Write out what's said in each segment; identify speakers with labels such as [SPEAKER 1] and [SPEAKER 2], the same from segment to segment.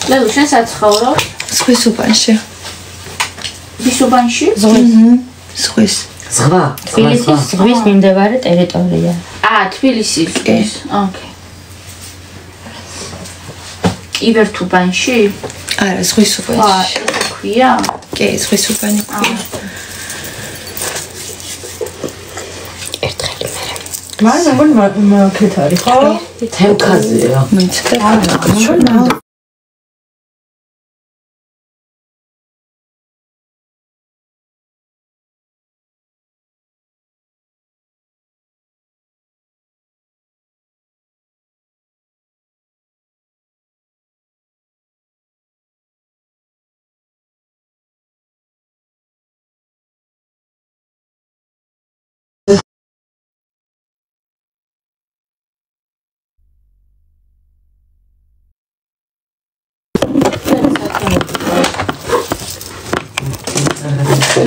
[SPEAKER 1] ლელო, შენ საცხოვრო?
[SPEAKER 2] ზღვის უბანში.
[SPEAKER 1] ვის უბანში?
[SPEAKER 2] ზღვის.
[SPEAKER 3] თბილისის ზღვის მიმდებარე ტერიტორია.
[SPEAKER 1] თბილისის ზღვის. ოკეი. ივერთუბანში?
[SPEAKER 2] არა, ზღვის უბანში.
[SPEAKER 1] ესე ქვია?
[SPEAKER 2] კი, ზღვის უბანი ქვია. ერთხელი მერე.
[SPEAKER 4] მაგრამ ქეთარი ხო?
[SPEAKER 5] თემქაზეა.
[SPEAKER 2] მიცდა.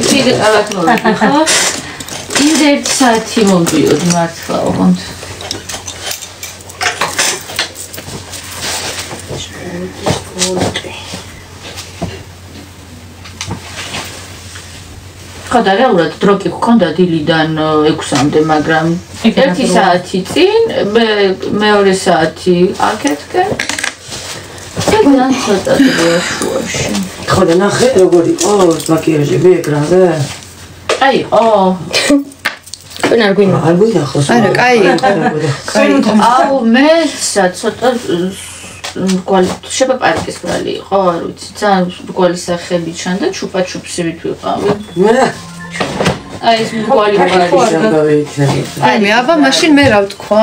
[SPEAKER 1] კიდე კარგად მოვიდი ხო? კიდე 1 საათი მოვიდოდი მართლა ოღონდ. ხო და რეალურად დრო კი გქონდა დილიდან 6-მდე, მაგრამ 1 საათი წინ, მეორე საათი აქეთკენ. ძალიან ცოტა დროა შუაში.
[SPEAKER 5] ხო და ნახე როგორ იყო მაკიაჟები ეკრანზე?
[SPEAKER 1] აიყო.
[SPEAKER 3] თქვენ არ გვინდა?
[SPEAKER 5] არ გვინახავს.
[SPEAKER 2] არა, კაი.
[SPEAKER 1] აუ მე ცოტა შეება პარკის ბრალი იყო, არ ვიცი, ძალიან მრგვალი სახები ჩანდა, ჩუპა-ჩუპსივით ვიყავი. აი ეს მრგვალი ბრალი.
[SPEAKER 2] აი მე აბა მაშინ მე რა ვთქვა?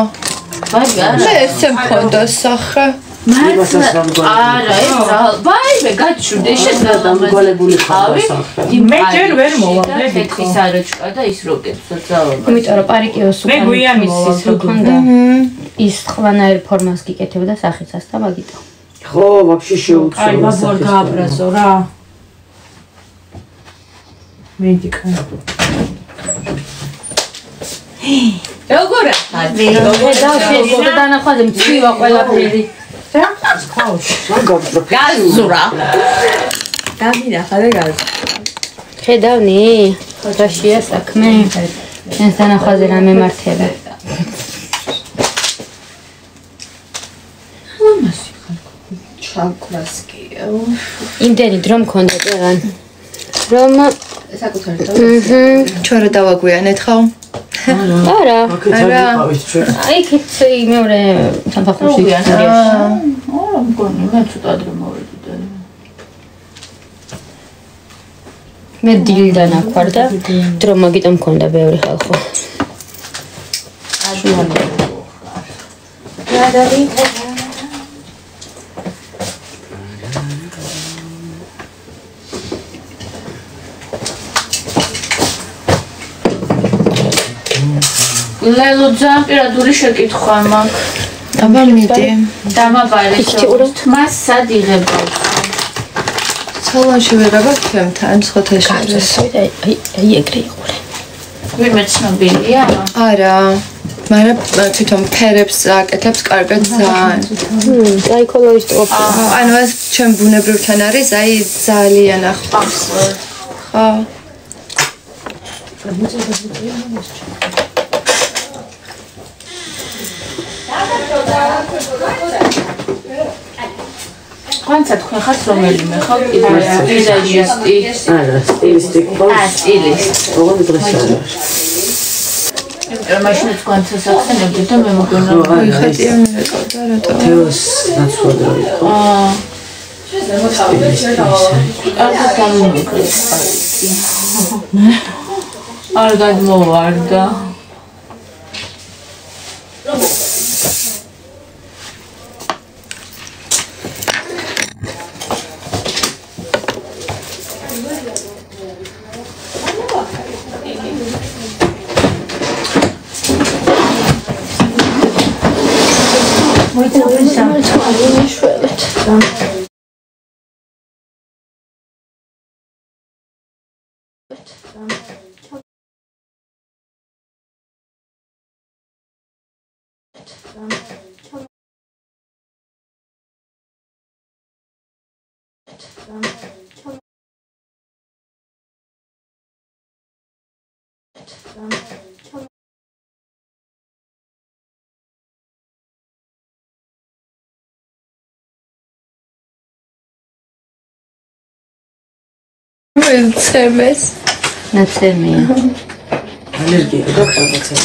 [SPEAKER 2] მე ესე მქონდა სახრა.
[SPEAKER 1] არა, ეს ვაიმე გაჩვდე, შეძლებდა
[SPEAKER 5] მრგვალებული ხარ.
[SPEAKER 4] მე ჯერ ვერ მოვავდე
[SPEAKER 1] ხეთის არაჭკა და ის როკეტსაც ძალობა.
[SPEAKER 3] იმიტომ რომ პარიკიოს
[SPEAKER 4] მე გვიან მოვავდე.
[SPEAKER 3] ქონდა. ის ხვანაერ ფორმას გიკეთებდა სახისას და მაგიტო.
[SPEAKER 5] ხო, ვაფშე შეუცვალა.
[SPEAKER 4] აი, ბაბორ გააბრაზო რა. მედიკა. როგორ ახალი?
[SPEAKER 3] როგორ დანახვაზე მცვივა ყველაფერი.
[SPEAKER 1] გაზურა.
[SPEAKER 4] გამინახა და გაზურა.
[SPEAKER 3] ხედავნი? რაშია საქმე? შენს დანახვაზე რა მემართება?
[SPEAKER 1] ჩალკრასკია.
[SPEAKER 3] იმდენი დრო მქონდა წეგან. რომ
[SPEAKER 1] საკუთარი
[SPEAKER 2] ჩვენ რა დავაგვიანეთ ხო?
[SPEAKER 3] არა.
[SPEAKER 5] აი,
[SPEAKER 3] იქით მეორე სამსახურში
[SPEAKER 1] არა, მგონი მე ცოტა ადრე მოვედი.
[SPEAKER 3] მე დილიდან აქვარ და დრო მაგიტო მქონდა ბევრი ხალხო.
[SPEAKER 1] ლელო ძალიან პირადული შეკითხვა მაქვს.
[SPEAKER 2] აბა მიდი.
[SPEAKER 1] დამაბარე თმას სად იღებდა?
[SPEAKER 2] სალონში ვეღება თქვენთან სხვათა შორის.
[SPEAKER 3] აი ეგრე იყურე.
[SPEAKER 1] ვინმე ცნობილია?
[SPEAKER 2] არა. მაგრამ თვითონ ფერებს აკეთებს კარგად ძალიან.
[SPEAKER 3] აი კოლორისტიკა.
[SPEAKER 2] ანუ ეს ჩემ ბუნებრივთან არის, აი ძალიან ახლოს. ხო.
[SPEAKER 1] ხანცა თქვენ ხართ რომელიმე ხო? ვიზაჟისტი.
[SPEAKER 5] არა, სტილისტი ხო?
[SPEAKER 1] სტილისტი.
[SPEAKER 5] ოღონდ დღეს არა.
[SPEAKER 1] მაშინ თქვენცას ახსენებდი და მე მგონა
[SPEAKER 2] ხატია მეკავდა რატო?
[SPEAKER 5] თეოს ნაცვლად იყო.
[SPEAKER 1] არ გადმოვარდა.
[SPEAKER 2] ცემეს
[SPEAKER 3] ნაცემია
[SPEAKER 5] ალერგია გაქვს რაღაცა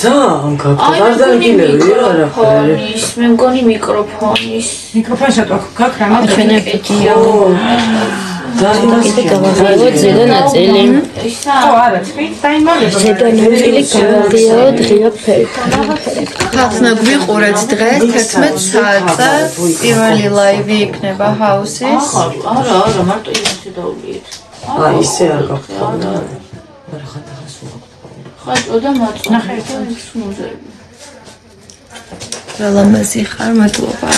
[SPEAKER 5] ძალიან გაქვს არ დაგინები არაფერი
[SPEAKER 1] მე მგონი მიკროფონის
[SPEAKER 4] გაქვს რამე
[SPEAKER 3] ჩვენებია
[SPEAKER 5] ძალიან
[SPEAKER 3] გავაღიოთ ზედა ნაწილი
[SPEAKER 4] ხო არა თქვი დაიმალება
[SPEAKER 3] ზედა ნაწილი გავაღიოთ ღია ფერით
[SPEAKER 2] ხალხნა გვიყურეთ დღეს 11 საათზე პირველი ლაივი იქნება ჰაუსის
[SPEAKER 1] არა მარტო ისე დავულიეთ
[SPEAKER 5] აი ისე არ გაქვს არა ხათახას ვაქვს
[SPEAKER 1] ხაჭო და მაწო ნახე მუზეები
[SPEAKER 2] ლამაზი ხარ მადლობა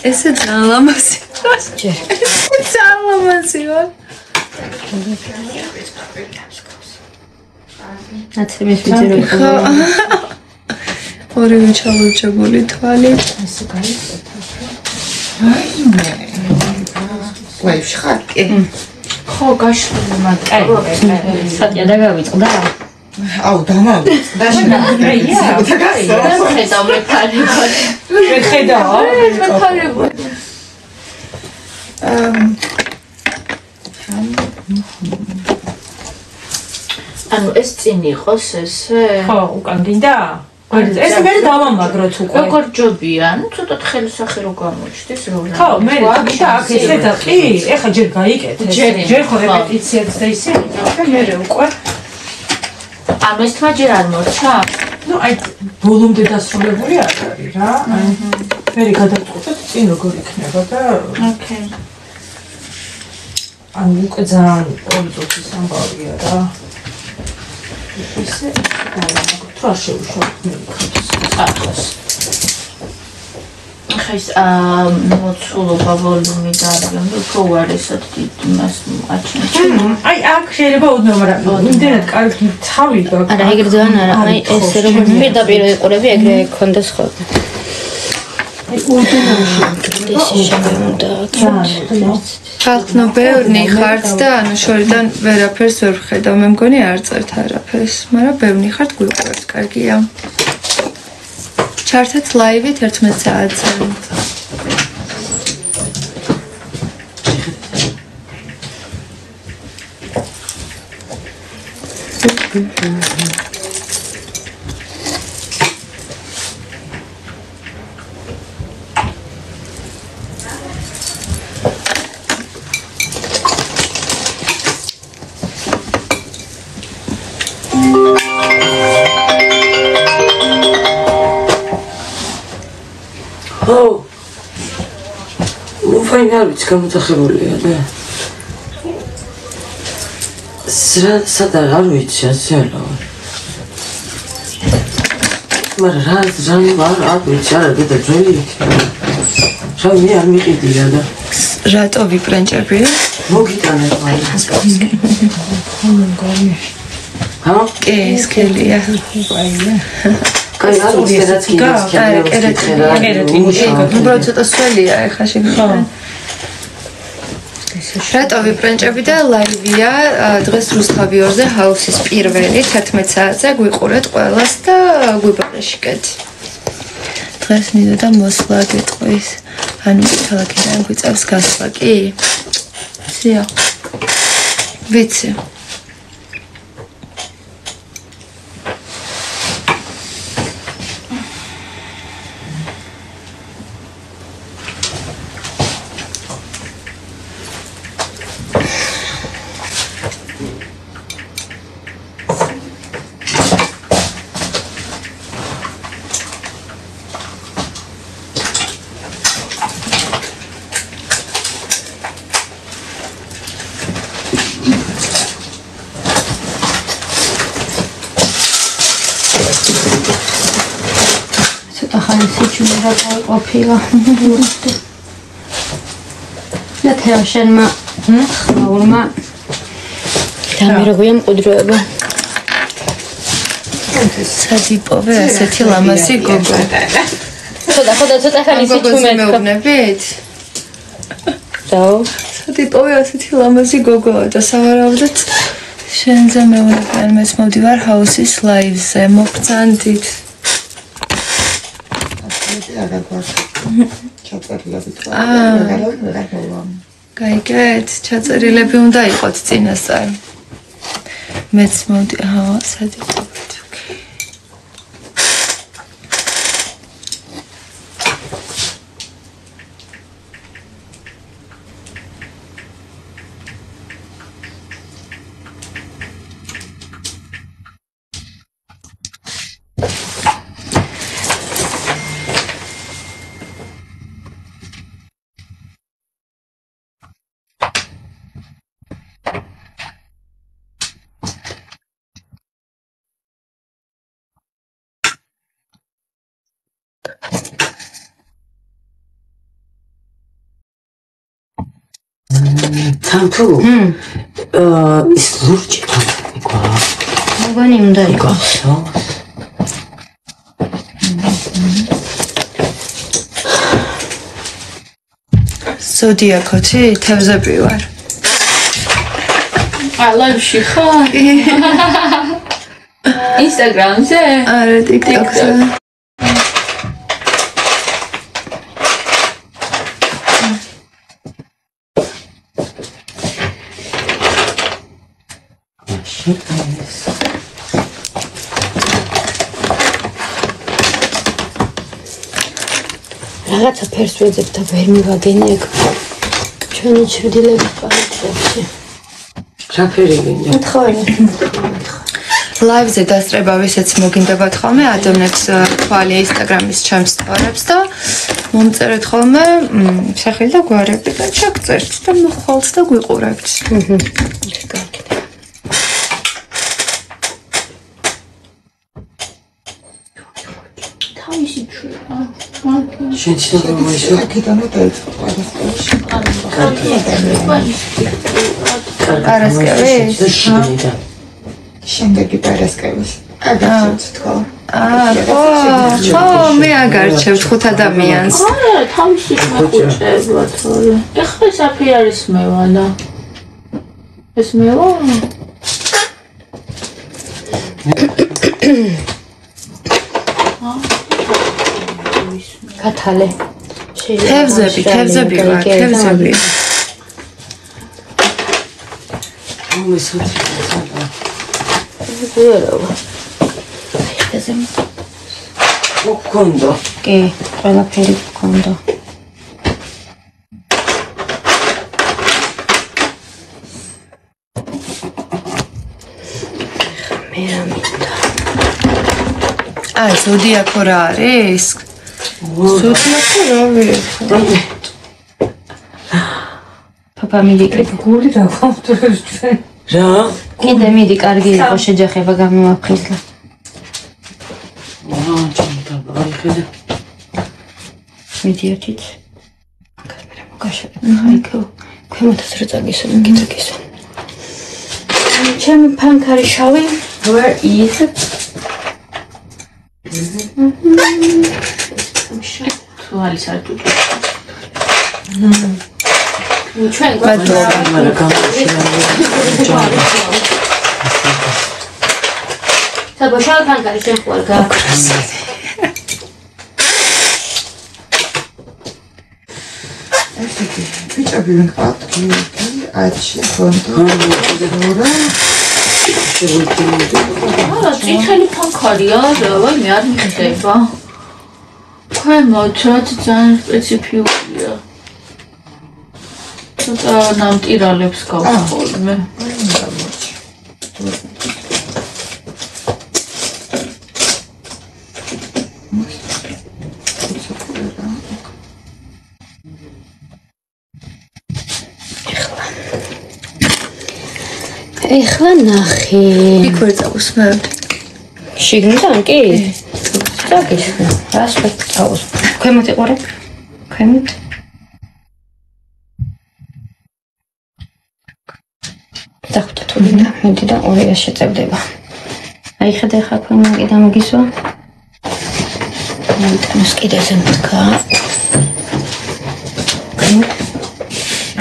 [SPEAKER 2] ესე ძალიან ლამაზი ძალიან ლამაზი ვარ
[SPEAKER 3] ნაცემის ვიძრო იყო
[SPEAKER 2] ორივე ჩამორჩებული თვალი ვაი ხარ კი
[SPEAKER 1] ხო გაშლილი მაგ
[SPEAKER 3] სატია და გავიწყდა
[SPEAKER 2] აუ დამავიწყდა
[SPEAKER 1] ხედავ მე ფარიბად
[SPEAKER 4] მე ხედავ
[SPEAKER 1] მე ფარიბად ანუ ეს წინ იყოს ესე
[SPEAKER 4] ხო უკან გინდა ეს მე დავამაგროთ უკვე
[SPEAKER 1] როგორ ჯობია ანუ ცოტა ხელსახე რო გამოჩნდეს რო
[SPEAKER 4] ხო მე გინდა აქ ესე და კი ეხა ჯერ გაიკეთე ჯერ ხო რეპეტიციაც და ისე და მე უკვე
[SPEAKER 1] ანუ ეს თმა ჯერ არ მორჩა
[SPEAKER 4] ნუ აი ბოლომდე დასრულებული არ არის რა მე გადავწყვეტ წინ როგორ იქნება და
[SPEAKER 1] ოკეი
[SPEAKER 4] ანუ უკვე ძალიან ორი წუთის ამბავია რა ისე დავამაგროთ რა შეუშვა მე
[SPEAKER 1] ახლოს ხეს მოცულობა ვოლუმი დაგემ და უფრო უარესად იმას აჩვენე
[SPEAKER 4] აი აქ შეიძლება უდნო მაგრამ იმდენად კარგი თავი გაქვს
[SPEAKER 3] არა ეგრე ძალიან არა აი ესე რომ პირდაპირ იყურები ეგრე გქონდეს ხო
[SPEAKER 4] აი უდნოში
[SPEAKER 3] ეს შემოდა
[SPEAKER 2] ხალხნა ბევრნი ხართ და ანუ შორიდან ვერაფერს ვერ ვხედავ მე მგონი არ წერთ არაფერს მაგრამ ბევრნი ხართ გვიყურებთ კარგია ჩართეთ ლაივით 11 საათზე
[SPEAKER 5] ფაინალიც გამოძახებულია და სად არ ვიცი ასელა მაგრამ არ ვიცი არა და ძველი რა მე არ მიყიდია და
[SPEAKER 2] რატო ვიბრენჭები
[SPEAKER 5] მოგიტანე ჰა
[SPEAKER 2] კი სკელია
[SPEAKER 5] კაი არ ვიცი რაც კი
[SPEAKER 2] უბრალოდ ცოტა სველია ეხა შეგიძლია რატო ვიბრენჭები და ლაივია დღეს რუსთავი 2-ზე ჰაუსის პირველი 11 საათზე გვიყურეთ ყველას და გვიბარაშიკეთ დღეს მინდოდა მოსვლა გეტყვის ანუ ქალაქიდან გვიწევს გასვლა კი ცია ვიცი
[SPEAKER 3] ყოფილა და თეოშენმა ხმაურმა დამირღვია მყუდროება
[SPEAKER 2] სადიპოვე ასეთი ლამაზი გოგო.
[SPEAKER 3] ცოტა ხანი
[SPEAKER 2] გოგოზე მეუბნებით?
[SPEAKER 3] დაო.
[SPEAKER 2] სადიპოვე ასეთი ლამაზი გოგოა და სავარაუდოდ შენზე მეუბნებიან მეც მოვდივარ ჰაუსის ლაივზე. მოგწანდით. გაიგეთ, ჩაწერილები უნდა იყოთ წინასწარ. მეც მოვდი, სადიპოვეთ.
[SPEAKER 5] Tantu, is lurci qua.
[SPEAKER 3] მოგონი უნდა იყოს.
[SPEAKER 2] ზოდიაქოთი, თევზები ვარ.
[SPEAKER 1] ლაივში ხარ? ინსტაგრამზე?
[SPEAKER 2] არა, ტიკტოკზე.
[SPEAKER 3] რაღაცა ფერს ვეძებ და ვერ მივაგენი ეგ ჩვენი ჩრდილები პარკში.
[SPEAKER 5] რა ფერი გინდა?
[SPEAKER 3] მეთხოვენი.
[SPEAKER 2] ლაივზე დასწრება ვისაც მოგინდებათ ხოლმე ადონებს თვალი ინსტაგრამის ჩემს სტორებს და მომწერეთ ხოლმე სახელი და გვარები და ჩაგწერთ და მოხვალთ და გვიყურებთ.
[SPEAKER 1] თავისი ჩვენა.
[SPEAKER 5] შენ ცდილობ მოისო?
[SPEAKER 2] პარასკევის?
[SPEAKER 6] შემდეგი პარასკევის. აგარჩევთ თქო.
[SPEAKER 2] ხო, მე აგარჩევთ 5 ადამიანს.
[SPEAKER 1] არა, თავისი მოხუჭება თორე. ეხლა საფი არის მევა და ეს მევა?
[SPEAKER 3] კათალე.
[SPEAKER 2] თევზები ვარ, თევზები.
[SPEAKER 5] მოგქონდა.
[SPEAKER 3] კი, ყველაფერი გქონდა. მე რა მინდა.
[SPEAKER 2] ზოდიაქო რა არის? ზოდიაქო რა არის?
[SPEAKER 3] პაპა მიდი
[SPEAKER 4] გული დაგავთრეს ჩვენ.
[SPEAKER 5] რა?
[SPEAKER 3] კიდე მიდი კარგი იყო შეჯახება გამოვაფხიზლა. მიდიოთით. კამერა მოგაშორე. ხაიქო. ქვემოთაც რა წაგისვენ, გიწაგისვენ. ჩემი ფანქარი შავი, where is it?
[SPEAKER 1] თვალი სარტუჭი. ჩვენ საბა შავი ფანქარი შენ ხوار გააკრას.
[SPEAKER 6] ბიჭები ვინყავთ აჩი ხონდო
[SPEAKER 1] არა, წითელი ფანქარია, ვაი მე არ მიხდება. ქვემოთ რაც ძალიან სპეციფიურია. ცოტა ნამტირალებს გავხ ხოლმე.
[SPEAKER 3] ეხლა ნახე.
[SPEAKER 2] იქ ვერ წავუსმევ.
[SPEAKER 3] შიგნიდან კი? წაგისვენ. რას ვერ წავუსმევ? ქვემოთ იყურებ? ქვემოთ? დახვდა თულინა, მიდი და 200 შეწევდება. აი ხედე ხა ქვემო კიდე მოგისვა. ეს კიდე ზემოთკა.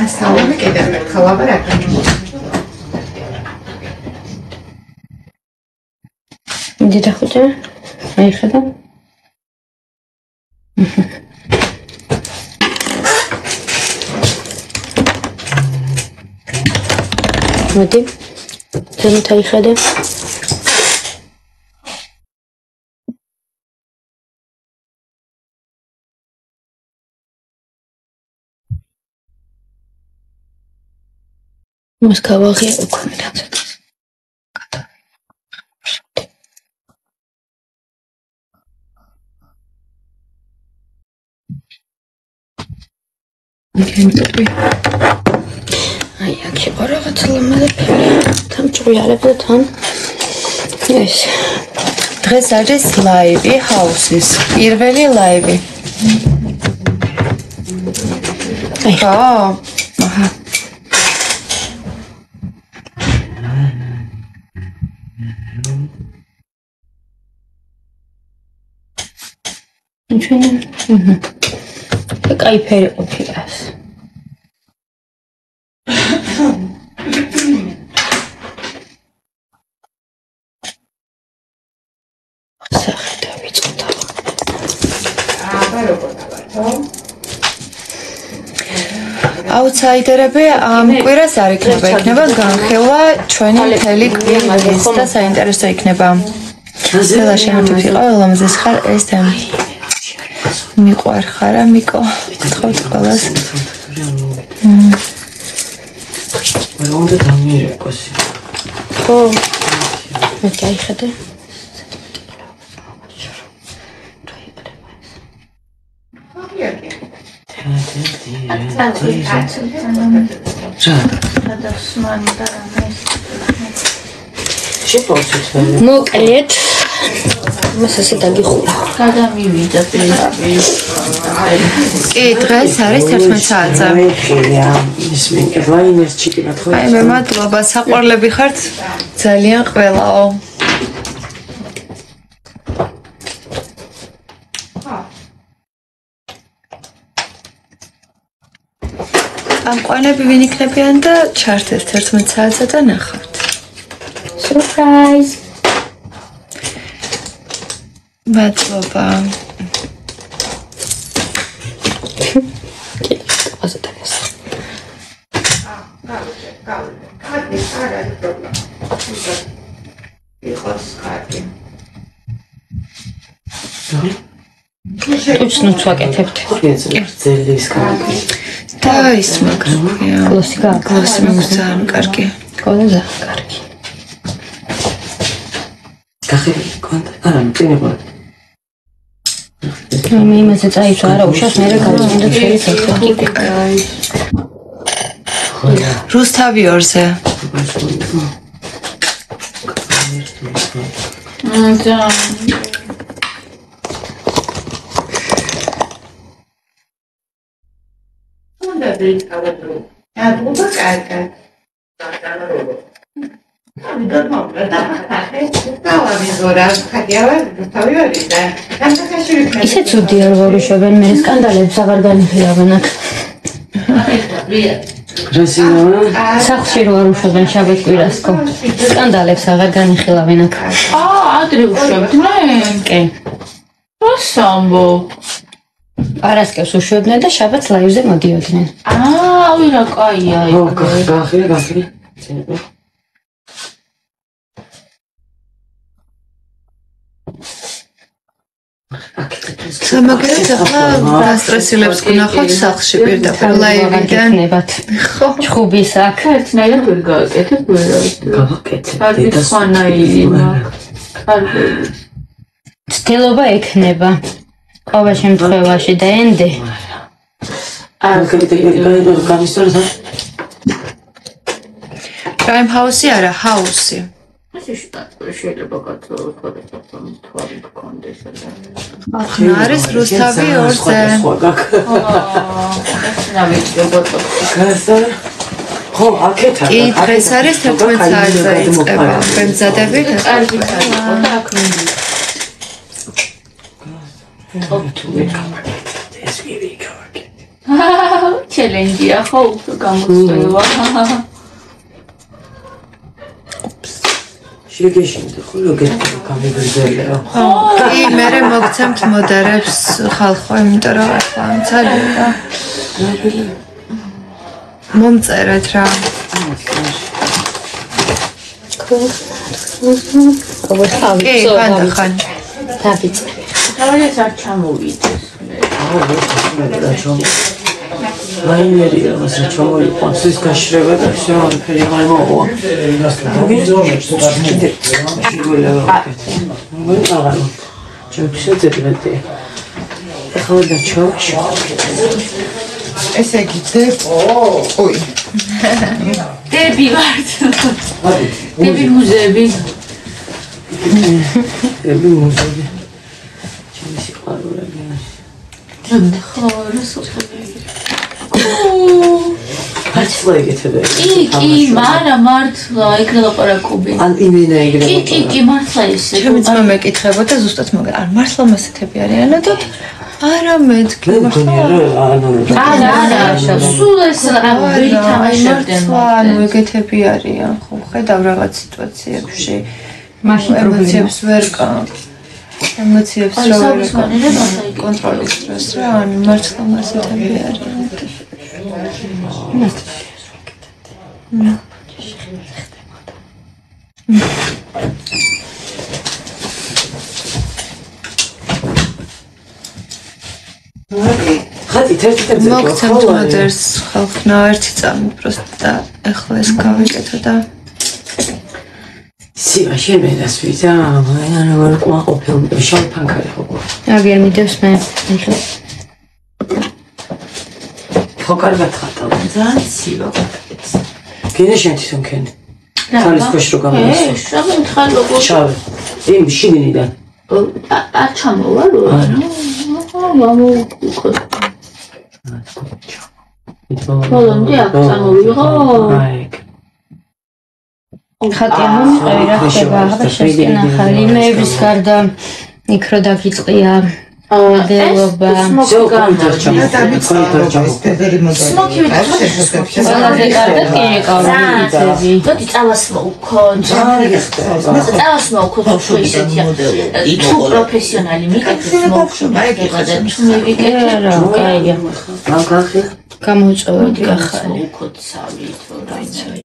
[SPEAKER 6] ასალამი კიდე მე ხალაბარაკი.
[SPEAKER 3] დიდა ხუჭა. აი ხედე. მოდი. ზემოთ აი ხედე. მას გავაღია უკვე დაცეთ. აი აქ იყო რაღაც ლამაზი ფერი. თან ჭრიალებ და თან ეს
[SPEAKER 2] დღეს არის ლაივი ჰაუსის. პირველი ლაივი.
[SPEAKER 3] აი
[SPEAKER 2] აჰა.
[SPEAKER 3] ჩვენ და კაი ფერი ყოფილას. სახე დავიწყდა.
[SPEAKER 2] აუთსაიდერები ამ კვირას არ იქნება, იქნება განხილვა ჩვენი მთელი კვირის და საინტერესო იქნება. ყველა შემოთვით იყო ლამაზის ხარ ეს თემა. მიყვარ ხარა მიკო. გთხოვთ ყველას.
[SPEAKER 5] მე უნდა დამიერეკოს.
[SPEAKER 3] ხო. მე გაიხედე. მოკლედ მას ასე დაგიხურა.
[SPEAKER 1] გადამივიდა პირდაპირ.
[SPEAKER 2] კი, დღეს არის 11 საათზე.
[SPEAKER 5] ის მე ვაინერს ჩიტიბათ ხო?
[SPEAKER 2] აი მე მადლობა, საყვარლები ხართ ძალიან ყველაო. ამყვანები ვინ იქნებიან და ჩართეთ 11 საათზე და ნახავთ.
[SPEAKER 3] Surprise.
[SPEAKER 2] მადლობა.
[SPEAKER 3] ასე დაგეს.
[SPEAKER 6] კარგი, არ არის პრობლემა. იყოს კარგი.
[SPEAKER 3] უცნუც ვაკეთებთ.
[SPEAKER 5] ძელის კარგი.
[SPEAKER 2] და ის მაგრია.
[SPEAKER 3] კლოსი გააკეთე.
[SPEAKER 2] კლოსი ძალიან კარგი.
[SPEAKER 3] ყველა კარგი.
[SPEAKER 5] კახი კონტ არა მწინება.
[SPEAKER 3] მე იმაზე წაიწვა არა უშავს მე გავწმინდა ჩვენი ფოტო.
[SPEAKER 2] რუსთავი 2-ზე.
[SPEAKER 6] უნდა დაიწყალო. დუბა კარგი.
[SPEAKER 3] ისე ცუდი არ ვარუშობენ მე სკანდალებს აღარ განიხილავენ აქ.
[SPEAKER 5] რასინა?
[SPEAKER 3] სახლში რო არ უშობენ შაბათ კვირას ხო? სკანდალებს აღარ განიხილავენ აქ.
[SPEAKER 1] ადრე უშვებდნენ?
[SPEAKER 3] კი.
[SPEAKER 1] რას ამბობ?
[SPEAKER 3] პარასკევს უშვებდნენ და შაბათს ლაივზე მოდიოდნენ.
[SPEAKER 1] აი რა კაია
[SPEAKER 5] ო,
[SPEAKER 1] იქ.
[SPEAKER 5] გახილი.
[SPEAKER 2] სამაგერად ახლა დასტრესილებს გნახავთ სახლში პირდაპირ ლაივიდან.
[SPEAKER 3] ნებათ.
[SPEAKER 2] ხო.
[SPEAKER 3] ჩხუბის აქ.
[SPEAKER 1] ერთნაირად ვერ გააკეთებ ვერას.
[SPEAKER 5] გავაკეთე.
[SPEAKER 1] კარგი სხვანაირი მაქვს. კარგი.
[SPEAKER 3] ცდილობა ექნება. ყოველ შემთხვევაში და ენდე.
[SPEAKER 5] გამისტორს
[SPEAKER 2] პრაიმ ჰაუსი არა, ჰაუსი.
[SPEAKER 1] შეიძლება კაცობრიობის თვალი გქონდეს და
[SPEAKER 2] ახლა არის რუსთავი 2-ზე.
[SPEAKER 1] ეს ნავიჯო ბოტოქსი.
[SPEAKER 5] გასა ხო, აქეთა.
[SPEAKER 2] კი, დღეს არის 11 საათზე იწყება. ვემზადებით.
[SPEAKER 1] კარგი საერთო და აქ მინდა.
[SPEAKER 5] ეს ვირი გავაკეთე.
[SPEAKER 1] ჩელენჯია ხო უფრო გამოწვევა.
[SPEAKER 5] შეგეშინდა ხო ლოგეთი გამიგრძელება.
[SPEAKER 2] კი, მე მოგცემთ მოდერებს ხალხო, იმიტომ რომ ახლა მცადია. მომწერეთ რა. კი, ხან.
[SPEAKER 3] დავიწყე.
[SPEAKER 1] თავის არ ჩამოვიდეს.
[SPEAKER 5] რაიმერია მას რა ჩამოიყვანს ის გაშრება და всё ფერი არ მოვა.
[SPEAKER 6] ესე იგი ой.
[SPEAKER 1] დები ვართ. დები მუზეები.
[SPEAKER 5] დები მუზეები. ჩემი სიყვარულები.
[SPEAKER 1] ხო, რასოთები.
[SPEAKER 5] მართლა იგეთებია.
[SPEAKER 1] კი, მარა მართლა, ეგ ლაპარაკობი.
[SPEAKER 5] ან იმენა იგრება.
[SPEAKER 1] კი, მართლა ისე.
[SPEAKER 2] ჩემი ძმა მეკითხებოდა ზუსტად მაგა. არ მართლა მასეთები არიანო და არა მეთქი
[SPEAKER 1] არა, სულ ეს რა ვითამაშებდნენ.
[SPEAKER 2] ანუ ეგეთები არიან, ხო, ხედავ რაღაც სიტუაციებში.
[SPEAKER 3] მაშინ
[SPEAKER 2] ემოციებს ვერ ემოციებს ვერ კონტროლის დროს რა, ანუ მართლა მასეთები არიან.
[SPEAKER 5] ხათი თერთი
[SPEAKER 2] მოგცემთ მოდერს ხალხნა ერთი წამი პროსტა და ეხლა ეს გავიკეთო და
[SPEAKER 5] სივა შემენას ვიზა ანუ ვერ ყოფილ შალფანკარი ხო
[SPEAKER 3] აგერ მიდევს მე
[SPEAKER 5] ხო კარგად ხატავ ძალიან სივა გინე შემთხვევით მქენი თალის ქვეშ რო გამოსვა
[SPEAKER 1] შავი მთხარ როგორ
[SPEAKER 5] შავი იმ შიგნიდან
[SPEAKER 1] არ ჩამოვა რო მამო ბოლომდე აქ წამოვიღო
[SPEAKER 3] ხატი ამოყევი რა ხდება ახლა შესკენახალი იმეების გარდა იქ რო დაგიწყია მოდელობა ყველაზე კარგად კინიკავი
[SPEAKER 1] მოდი წავას მოვქონ წავას მოვქონ ხო ისეთია თუ პროფესიონალი მიკეთებს მოვხდება და თუ მივიკეთე
[SPEAKER 3] რა კაია
[SPEAKER 5] მაგახი
[SPEAKER 3] გამოწვევდი ახალი
[SPEAKER 1] მოვქოცავი თუ რაიცა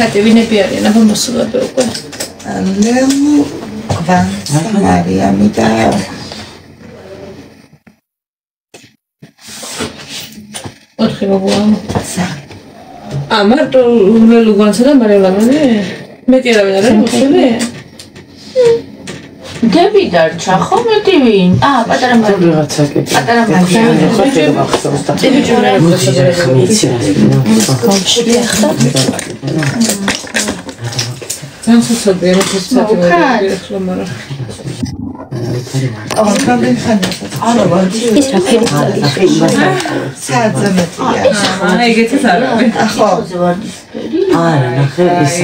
[SPEAKER 2] ხატებინები არიან აბა მოსულები უკვე
[SPEAKER 6] ლემუ გვან მარიამი და
[SPEAKER 2] ოთხი მოგუა მარტო ლელუ გვანსა და მარიამი მეტი არავინ არ არის მოსული
[SPEAKER 1] დები დარჩა ხო მეტი ვინ პატარა მარიამი
[SPEAKER 5] რაღაცა კეთე
[SPEAKER 1] პატარა მარიამი
[SPEAKER 2] განსაცდელი როცა ახლა მარა
[SPEAKER 6] არა
[SPEAKER 3] ის რა ფერი
[SPEAKER 6] საძამეთია
[SPEAKER 2] ეგეთიც არ არის
[SPEAKER 6] ხო
[SPEAKER 5] არა ნახე ეს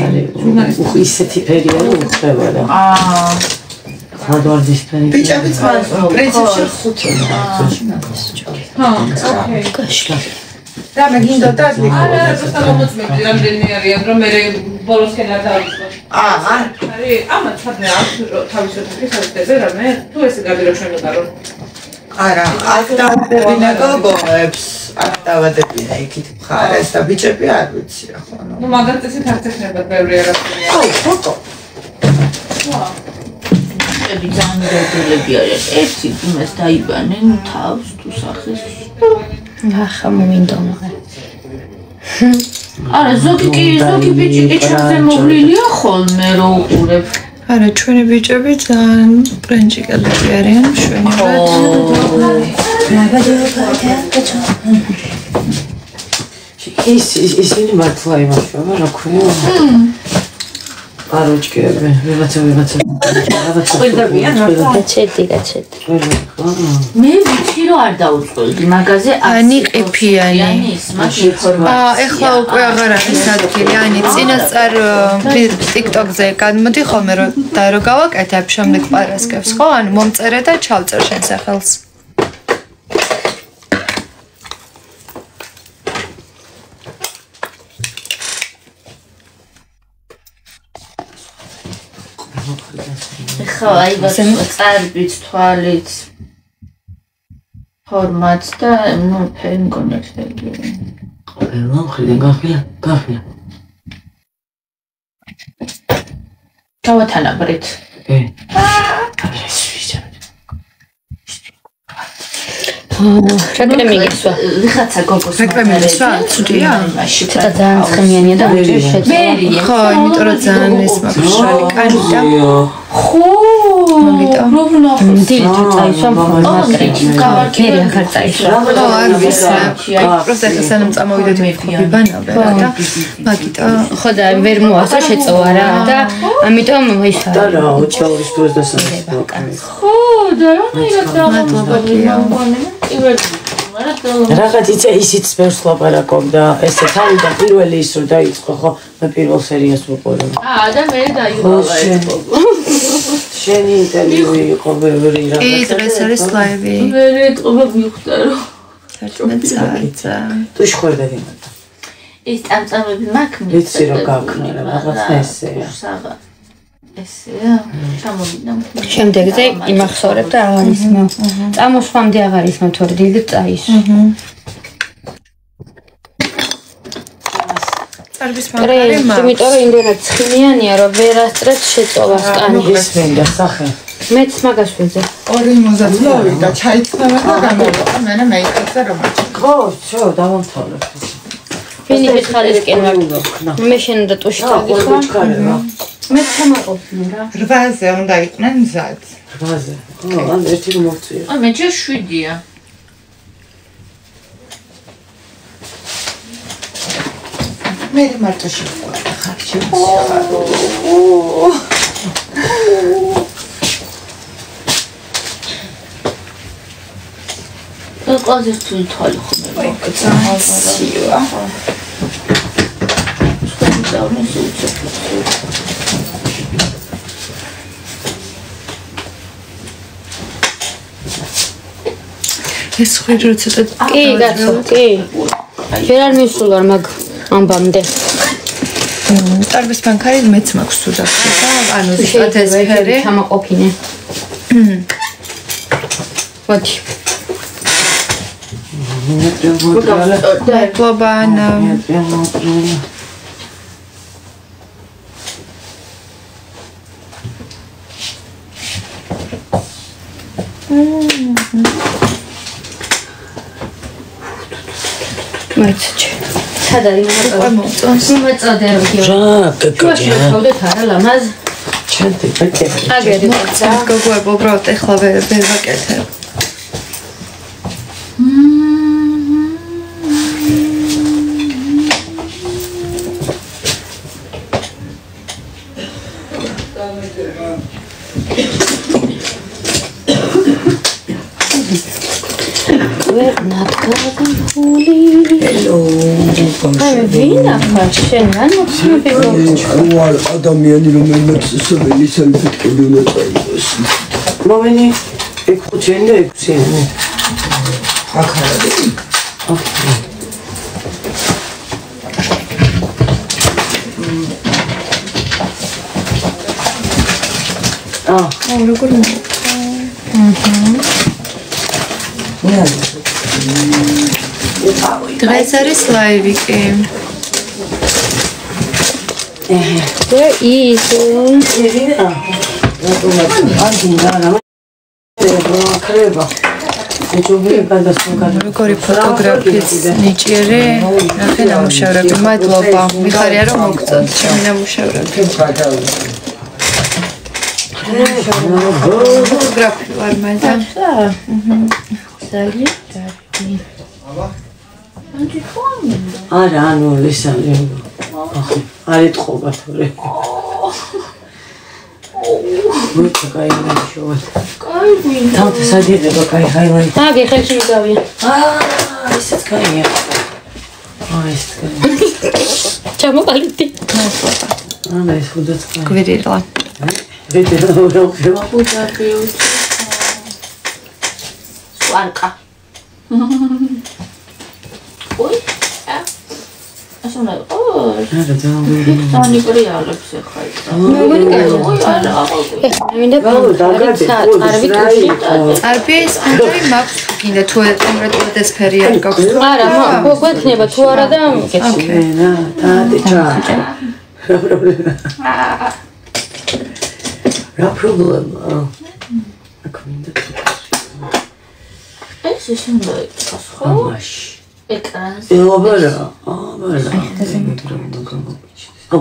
[SPEAKER 5] არის ისეთი ფერი არის უხდება რა ხადვარდის ფერი
[SPEAKER 6] ბიჭებიც პრინციპში ხუთი
[SPEAKER 2] ჰა ოკეი
[SPEAKER 6] რა მე გინდოდა
[SPEAKER 2] არა ზუსტად მომწმებდი რამდენი არიან რომ მე ბოლოსკენ არ დავიწყო არის ამათ სადმე აქვს თავის ოთახის არდები რამე თუ ესე გადირო შემოგარო
[SPEAKER 6] არა აქ დავდებინა გოგოებს აქ დავდებინა იქით მხარეს და ბიჭები არ ვიცი რა ხო
[SPEAKER 2] ნუ მაგარ წესით არ წეხნებათ ბევრი არაფერია
[SPEAKER 6] აუ ფოტოები
[SPEAKER 1] ძალიან რეგულები არიან ერთი იმას დაიბანენ თავს თუ სახეს
[SPEAKER 3] ახლა მომინდა მაგარ
[SPEAKER 1] არა ზოგი ბიჭი ეჩამზე მოვლილია ხოლმე რო უყურებ
[SPEAKER 2] არა ჩვენი ბიჭები ძალიან პრინჩიკელები არიან
[SPEAKER 5] ისინი მართლა იმაშვა რა ქვია Qarojkebe, ვიღაცა.
[SPEAKER 4] ყველდებიან მართლა.
[SPEAKER 3] გაჩერდი.
[SPEAKER 1] მე ვიცი რომ არ დაუწყვილდი მაგაზე
[SPEAKER 2] ანი ყიფიანი.
[SPEAKER 1] მაშინ
[SPEAKER 2] ეხლა უკვე აღარ არის ადგილი. ანი წინასწარ TikTok-ზე გადმოდი ხოლმე რომ გავაკეთებ შემდეგ პარასკევს, ხო? ანუ მომწერე და ჩავწერ შენ სახელს.
[SPEAKER 1] ხო, აი წარბიც, თვალიც, ფორმაც და ნუ ფერი მგონია შეიძლება.
[SPEAKER 5] ყველა მხრიდან გახია.
[SPEAKER 1] გავათანაბრეთ.
[SPEAKER 3] რეკრემი გისვა.
[SPEAKER 1] ვიღაცა გოგოს
[SPEAKER 2] რეკრემისვა? ცუდია?
[SPEAKER 3] ცოტა ძალიან ცხიმიანია და უჭირს შეწყვეტა.
[SPEAKER 2] ხო, იმიტომ რომ ძალიან ეს მაგარი კანი და
[SPEAKER 1] ხო, ровно.
[SPEAKER 3] დილით წაისვა მარკეტში. გავარკერი ახალ წაისვა.
[SPEAKER 2] ხო, არ ვიცი. პროსტა ხა სანამ წამოვიდეთ ბანავე რა და მაგიტო
[SPEAKER 3] ხო და ვერ მოასწრო შეწოვა რა და ამიტომ ის
[SPEAKER 5] და რა, ოჩაურის დროს დასაწყისო.
[SPEAKER 1] ხო, და რა
[SPEAKER 5] რაღაც ისიც ბევრს ლაპარაკობდა, ესე თავიდან პირველი ის რომ დაიწყო, ხო, მე პირველ სერიას ვუყურე.
[SPEAKER 1] და მე დაიწყო ეს.
[SPEAKER 5] შენი ინტერვიუ იყო ბევრი რა.
[SPEAKER 2] კი, დღეს არის ლაივი.
[SPEAKER 1] მე ეტყობა მივხვდა რომ
[SPEAKER 2] საჭმეცა.
[SPEAKER 5] თუ შეხერდა იმადა.
[SPEAKER 1] ის წამწამები მაქვს.
[SPEAKER 5] ვიცი რომ გაქვს, რაღაც ესეა.
[SPEAKER 1] ესეა. ჩამოვიდა.
[SPEAKER 3] შემდეგზე იმახსოვრებ და აღარ ისმევ. წამოსვამდე აღარ ისმევ თორე დილით წაისვა.
[SPEAKER 2] წარბის მაგარი მაქვს.
[SPEAKER 3] იმიტომ რომ იმდენად ცხიმიანია რომ ვერ ასწრებს შეწოვას კანი.
[SPEAKER 5] ეს მენდა სახე.
[SPEAKER 3] მეც მაგას ვეძებ.
[SPEAKER 6] 2:30 და ჩაიცნავა და გამოვიდა. მე მეიქცა რომ
[SPEAKER 5] ხო, შო, დავამთავრებ.
[SPEAKER 3] ვინი ხალისკენ ვარ. მე შენ და ტუში
[SPEAKER 5] წავიხარ.
[SPEAKER 3] მე ჩამაყოფნე რა.
[SPEAKER 6] 8-ზე უნდა იყვნენ მზად.
[SPEAKER 5] 8-ზე. ხო, ან ერთი რომ მოვწია.
[SPEAKER 1] მე ჯერ 7-ია.
[SPEAKER 6] მე მარტო შეყვარა ხარში.
[SPEAKER 1] ყველაზე რთული თვალი ხომ მოკეცა.
[SPEAKER 6] სივა.
[SPEAKER 2] ეს ხვირო ცოტა
[SPEAKER 3] კი, გაცო, კი. ჯერ არ მისულვარ მაგ ამბამდე.
[SPEAKER 2] წარბის მანქარი მეც მაქვს თუ დახსნა და ანუ ზუსტად ეს ფერი
[SPEAKER 3] ჩამაყოფინე. ვაჩი.
[SPEAKER 2] კლობანა
[SPEAKER 3] მაიცჩი. სად არის
[SPEAKER 2] მომწონს
[SPEAKER 3] მომეწოდე რომ გიო.
[SPEAKER 5] რა,
[SPEAKER 3] შუაში ვთავდეთ არა ლამაზ.
[SPEAKER 5] ჩანტი პაკეტი.
[SPEAKER 3] აგერი
[SPEAKER 2] გოგოებო უბრალოდ ეხლა ვერ ვაკეთებ
[SPEAKER 7] ადამიანი რომელმაც სოფელი სამფეთქები უნდა წაიღოს.
[SPEAKER 5] მომენი 6-იანი და 6-იანი.
[SPEAKER 6] ახალად.
[SPEAKER 2] როგორ დღეს არის ლაივი კი
[SPEAKER 3] Where is
[SPEAKER 2] როგორი ფოტოგრაფიის ნიჭიერი ნახე ნამუშევრები მადლობა მიხარია რომ მოგწონთ ჩემი ნამუშევრები ფოტოგრაფი ვარ მე და
[SPEAKER 5] არა ანუ ეს არის არ ეთყობა თორე მოიცა კაი შევად.
[SPEAKER 1] კაი ვინ?
[SPEAKER 5] თავი სადიდება კაი ჰაილაიტი.
[SPEAKER 3] აგი ხელში მიგავია.
[SPEAKER 5] ისეც კაია. ეს კაი.
[SPEAKER 3] ჩამოყალიბდი.
[SPEAKER 5] ეს ხუდაც კაი.
[SPEAKER 2] გვირილა.
[SPEAKER 1] სვარკა. ой, ასე უნდა იყოს. თანი პრიალებს ახლა ის.
[SPEAKER 3] მინდა წარვით
[SPEAKER 2] არბის ფანჯარი მაქვს კიდე თუ კონკრეტულად ეს ფერი არ გაქვს.
[SPEAKER 3] არა, გვექნება თუ არა და
[SPEAKER 5] ოკეი, და რა პრობლემა? აკმინდა.
[SPEAKER 1] ეს ისე უნდა იყოს, ხო?
[SPEAKER 5] ამაში.
[SPEAKER 1] ეკრანზე.
[SPEAKER 5] აბა,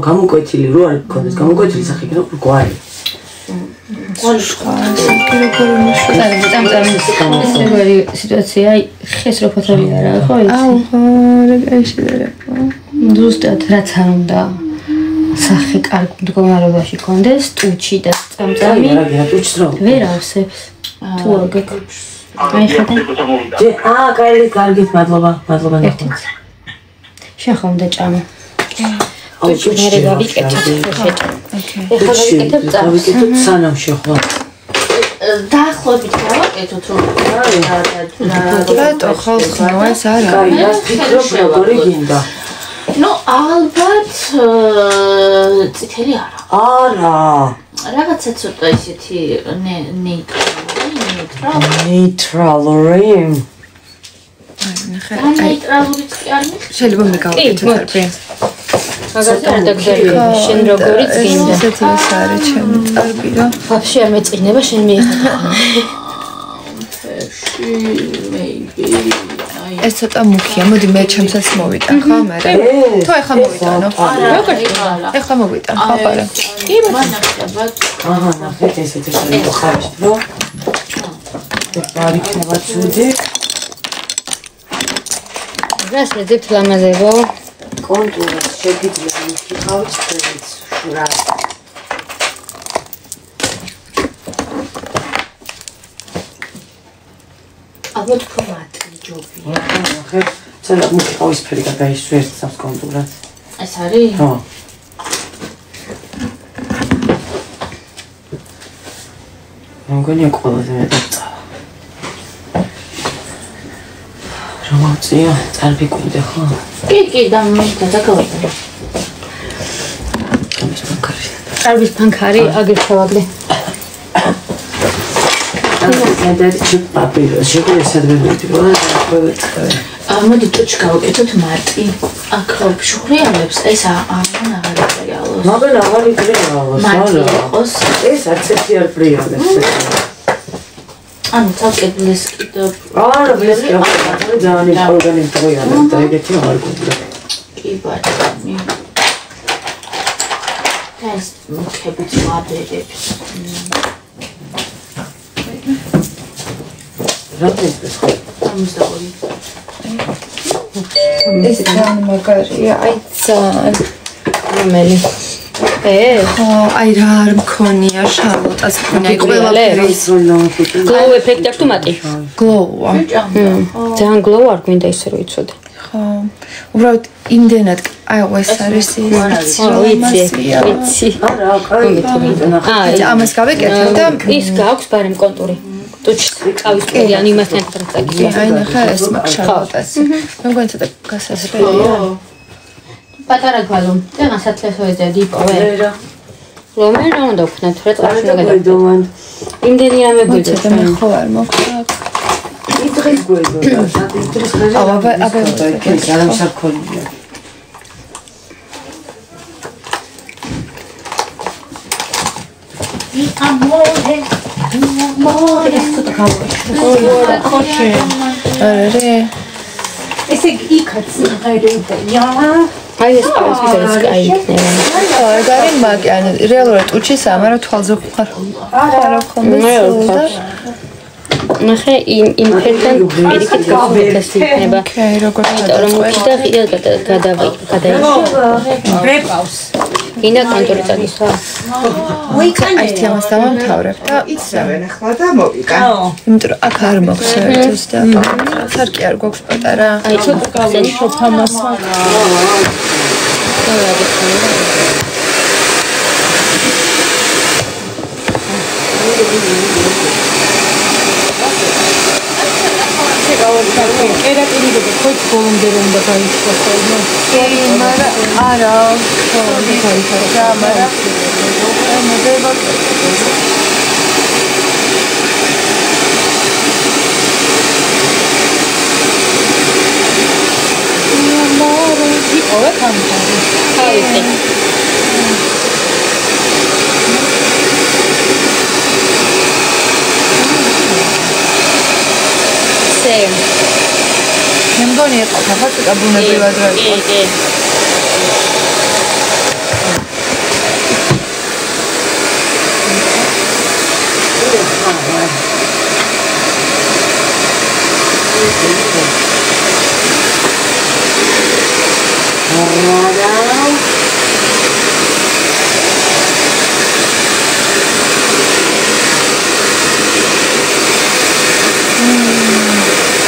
[SPEAKER 5] გამოკვეთილი რო არ გქონდეს, გამოკვეთილი სახე კიდევ გვარი.
[SPEAKER 3] ეგრე სიტუაცია ხეს რო ფოთოლი არა, ხო იცი?
[SPEAKER 2] აუ, ხო, რა შეიძლება.
[SPEAKER 3] ზუსტად რაც არ უნდა სახე კარგ მდგომარეობაში კონდეს, ტუჩი და წამწამი ვერ არსებს. თუ არ გექვს. აიხედე.
[SPEAKER 5] კარგით, მადლობა ნახოთ.
[SPEAKER 3] შენ ხომ უნდა ჭამო. ტუჩი მე გავიკეთებ შეჭ. ეხლა გავიკეთებ წამს.
[SPEAKER 5] გავიკეთებ სანამ შეხვა.
[SPEAKER 1] დაახლოებით გავაკეთოთ რომ
[SPEAKER 2] რატო ხალხო ეს არა?
[SPEAKER 5] კაი, რას ფიქრობ, როგორი გინდა?
[SPEAKER 1] ნუ ალბათ წითელი არა.
[SPEAKER 5] არა.
[SPEAKER 1] რაღაცა ცოტა ისეთი
[SPEAKER 5] ნეიტრალური.
[SPEAKER 1] ნეიტრალურიც კი არ მიხ.
[SPEAKER 2] შეიძლება მიგავკეთოთ არბი.
[SPEAKER 3] მაგაზე არ დაგზარდა შენ როგორიც გინდა.
[SPEAKER 2] ესეთი ის არის ჩემი წარბი რა.
[SPEAKER 3] ვაფშე არ მეწინება შენ მიიღე.
[SPEAKER 2] ეს ცოტა მუქია, მოდი მე ჩემსაც მოვიტან ხო მე? თუ ეხლა მოვიტანო.
[SPEAKER 3] როგორ იყო?
[SPEAKER 2] ეხლა მოვიტან ხო არა?
[SPEAKER 1] კი, მანახებად.
[SPEAKER 5] აჰა, ნახეთ ესეთი შეიძლება ხარჯ, რო? არ იქნება ცუდი.
[SPEAKER 3] რას მეძებთ ლამაზებო?
[SPEAKER 5] კონტურს შეგიძლია მიხავთ ფერიც შურა.
[SPEAKER 1] ალბათ უფრო მატლი ჯობია.
[SPEAKER 5] ნახეთ, ცოტა მიხავის ფერი გადაისვეს სამ კონტურად.
[SPEAKER 1] ეს არის?
[SPEAKER 5] ხო. მოგონია ყველაზე მეტად წავა. რა მოწია, წარბი კვიდე ხო?
[SPEAKER 1] კი, და მე დაგავიდე.
[SPEAKER 5] ამის მაქარი.
[SPEAKER 3] წარბის ფანქარი აგერ შევაგდე.
[SPEAKER 5] და პაპირო, შეგიძლია სადმევით რა
[SPEAKER 1] მოდი ტუჩ გავაკეთოთ მარტი. აქ შუღრიალებს ეს ამან აღარ ტრიალოს.
[SPEAKER 5] მაგან აღარ იტრიალოს, არა. ეს არც ერთი არ ტრიალებს.
[SPEAKER 1] ანუ თალკე ბლეს კიდევ.
[SPEAKER 5] არა, ბლეს კი არა, ძალიან ორგანიზმი ტრიალებს და ეგეთი არ გქონდა.
[SPEAKER 1] კი ბატონი. ეს მქებით ვაბერებს.
[SPEAKER 5] რა ეს ხო?
[SPEAKER 1] 52.
[SPEAKER 2] ეს ძალიან მაგარია, აი ძალიან.
[SPEAKER 3] რომელი?
[SPEAKER 2] აი რა არ მქონია შარლოტას მქონია
[SPEAKER 3] ყველაფერი. გლოუ ეფექტი აქვს თუ მატი?
[SPEAKER 2] გლოუა.
[SPEAKER 3] ძალიან გლოუ არ გვინდა ისე რომ იცოდე.
[SPEAKER 2] ხო. უბრალოდ იმდენად აი ეს არის
[SPEAKER 3] ვიცი.
[SPEAKER 5] არა, კაი.
[SPEAKER 2] ამას გავეკეთებ და
[SPEAKER 3] ის გაქვს ბარემ კონტური. ტუჩი ყავის პერი ან იმასთან ერთად წაკითხე.
[SPEAKER 2] აი ნახე ეს მაგ შარლოტას. მე მგონი ცოტა გასასწრებია.
[SPEAKER 3] პატარა გვალო. დეღან სათლესოეზე დიპოვე.
[SPEAKER 5] რა.
[SPEAKER 3] რომელი რა უნდა ვქნათ რა წარში
[SPEAKER 5] არა,
[SPEAKER 3] გადაგდომან. იმდენი რამე გვიძა
[SPEAKER 2] ცოტა მე ხო არ მოხდა.
[SPEAKER 5] იდრის გვეძო და იდრის ხეზე.
[SPEAKER 2] აბა
[SPEAKER 5] ეს ძალიან საქონია.
[SPEAKER 1] ამორე.
[SPEAKER 3] ეს ცოტა გავუშვი.
[SPEAKER 2] არა.
[SPEAKER 4] ესე იქაც ღერებია.
[SPEAKER 3] აი ეს ყავის პერი კაი იქნება.
[SPEAKER 2] აი გარი მაგ ან რეალურად უჩის ამარა თვალზე ხარ. არა ხომ და
[SPEAKER 3] ნახე იმ ფერთან პირიქით გავხდეს იქნება.
[SPEAKER 2] ოკეი, როგორ
[SPEAKER 3] იმიტომ რომ უკიდა გადაიჭრა.
[SPEAKER 4] ვეყავს.
[SPEAKER 3] გინდა კანტური წადის.
[SPEAKER 2] ერთი ამას დავამთავრებ და
[SPEAKER 6] იცავენ ახლა და მოვიკან.
[SPEAKER 2] იმიტომ რომ აქ არ მაქვს საერთოდ და ფარკი არ გვაქვს პატარა.
[SPEAKER 3] აი ცოტა კავი შოფამასა.
[SPEAKER 4] კერატინი და ხოც ბოლომდე რომ და გაიჩო ხოლმე.
[SPEAKER 2] არა, მაგრამ მოდება
[SPEAKER 4] იყოვე თამთამი.
[SPEAKER 3] ხაიტი.
[SPEAKER 2] მე მგონი იყო ხა ბუნებრივად რა იყო.
[SPEAKER 3] კი.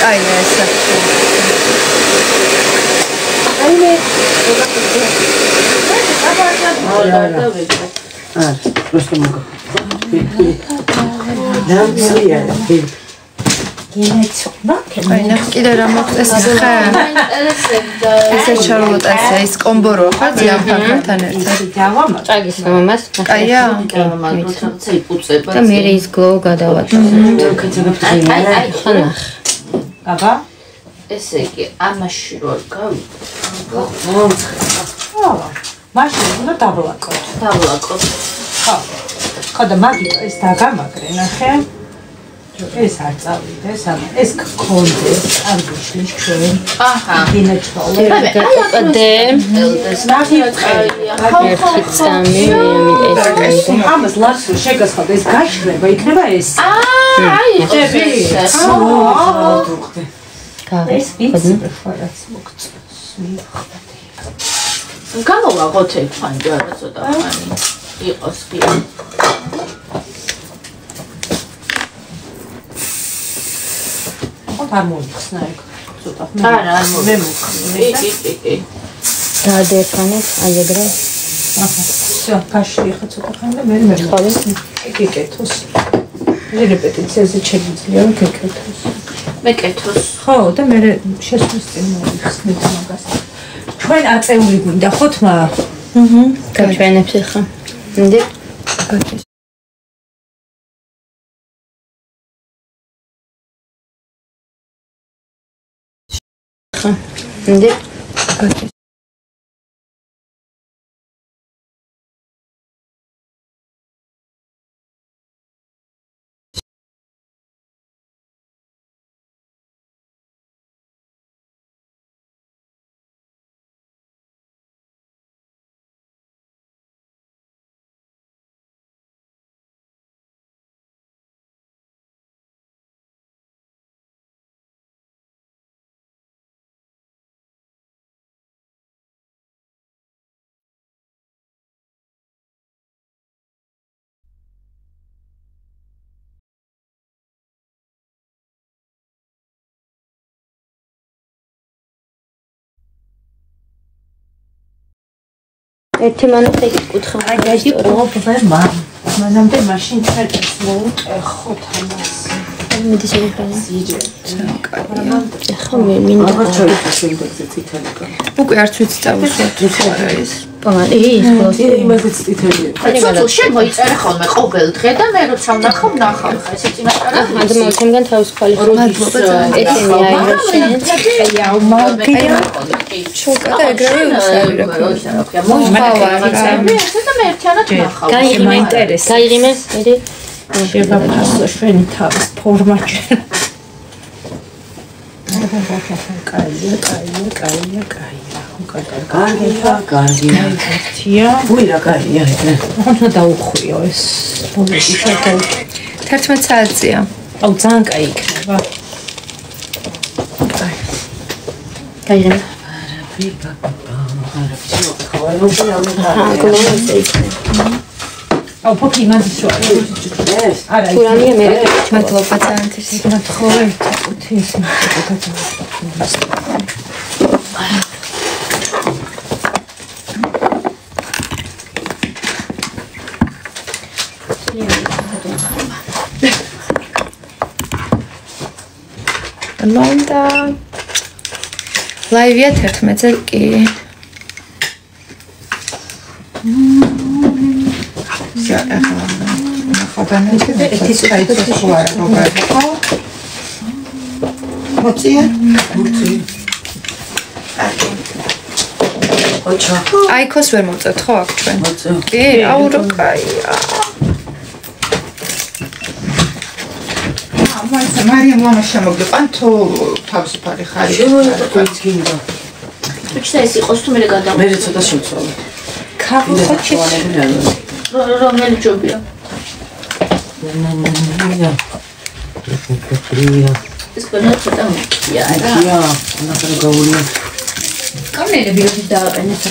[SPEAKER 2] აი ეს.
[SPEAKER 5] просто могу. Дамцია.
[SPEAKER 2] აი ნახე კიდე რა მაქვს ეს ხა. ესე შარლოტასია ის კომბორო ხა ძიამფანთან ერთად.
[SPEAKER 3] ჭაგის მამას.
[SPEAKER 2] აია.
[SPEAKER 1] როცა იფუწება.
[SPEAKER 3] და მე ის გლო გადავატო.
[SPEAKER 1] აი
[SPEAKER 3] ხანახ.
[SPEAKER 4] აბა
[SPEAKER 1] ესე იგი ამაში რო გავიდო.
[SPEAKER 4] მაშინ უნდა დაბლაკოთ.
[SPEAKER 1] დავლაკოთ.
[SPEAKER 4] ხო და მაგით ეს დაგამაგრე ნახე. ეს არ წავიდეს, ეს გქონდეს, არ გიშლის ჩვენ.
[SPEAKER 1] აჰა.
[SPEAKER 4] დინეჩოლე.
[SPEAKER 3] გადაყდე. ერთი წამი ეს
[SPEAKER 4] ამას ლასო შეგასხავდა ეს გაიშლება იქნება ეს.
[SPEAKER 1] აი ხები.
[SPEAKER 4] ეს ვიცი ხარაც მოგწევს.
[SPEAKER 1] გამოვაღოთ ერთმან ჯარა ცოტა ხანი. იყოს კი.
[SPEAKER 4] არ მოიხსნა ეგ ცოტა
[SPEAKER 1] არა არ
[SPEAKER 4] მე მოხსნა
[SPEAKER 1] კი.
[SPEAKER 3] დაადერფანეთ აი ეგრე.
[SPEAKER 4] აჰა всё გაშლი ხა ცოტა ხანი და მე
[SPEAKER 3] ხალე
[SPEAKER 4] გიკეთოს მე რეპეტიციაზე შეგვიძლია გიკეთოს
[SPEAKER 1] მეკეთოს
[SPEAKER 4] ხო და მე შესვლის წინ მოიხსნით მაგას ჩვენ აწეული გვინდა ხო თმა
[SPEAKER 3] გაჩვენებს ხა ნდი ხა ნდი ერთი მანუხი კუთხა
[SPEAKER 4] აი პრობლემა მანამდე მაშინ წერტს მოუყეხოთ ამას
[SPEAKER 3] მიდის ეგრე ხა მე მინდა
[SPEAKER 2] უკვე არც ვიცი წავუსვათ რა ის
[SPEAKER 3] პომადი
[SPEAKER 5] იმაზეც წითელია.
[SPEAKER 1] ცოტა შემოიწერე ხოლმე ყოველ დღე და მე როცა ვნახავ ხა ესე წინასწარ
[SPEAKER 3] მადლობა ჩემგან თავისუფალი ესენი აი
[SPEAKER 2] შოკა და ეგრევე უსწავლი რა
[SPEAKER 4] გაიღიმე მაინტერესებს
[SPEAKER 3] გაიღიმე მე
[SPEAKER 4] შეგაფასო შვენი თავის ფორმა ჩვენ კაია.
[SPEAKER 5] ვი რა კაია ეგრე.
[SPEAKER 4] ხონდა დაუხვიო ეს ბოლოში შევდავ
[SPEAKER 2] 11 საათია.
[SPEAKER 4] აუ ძალიან კაი იქნება.
[SPEAKER 3] გაიღიმე
[SPEAKER 4] აუ ფოთი იმადის შოა არა
[SPEAKER 3] თურამია მე
[SPEAKER 2] მადლობა ძალიან
[SPEAKER 4] მათხოვე თუთი ის
[SPEAKER 2] ლონდა ლაივია 11-ზე კი აიქოს ვერ მოვწევთ ხო აქ ჩვენ? კი, აუ რა კაია.
[SPEAKER 6] მარიამ მამა შემოგვიყან თუ თავისუფალი ხარი?
[SPEAKER 5] შემოიყვანს გინდა.
[SPEAKER 1] უჩნდა ეს იყოს თუ მე გადავ.
[SPEAKER 5] მე ცოტა შევცვალე.
[SPEAKER 4] ქაფო ხოჩი
[SPEAKER 1] რომელი ჯობია?
[SPEAKER 5] ნანანანანა.
[SPEAKER 1] ეს კონა ცოტა მოკია რა.
[SPEAKER 5] ია, ნახე გაურია.
[SPEAKER 3] კამერები როდის დავაყენეთ?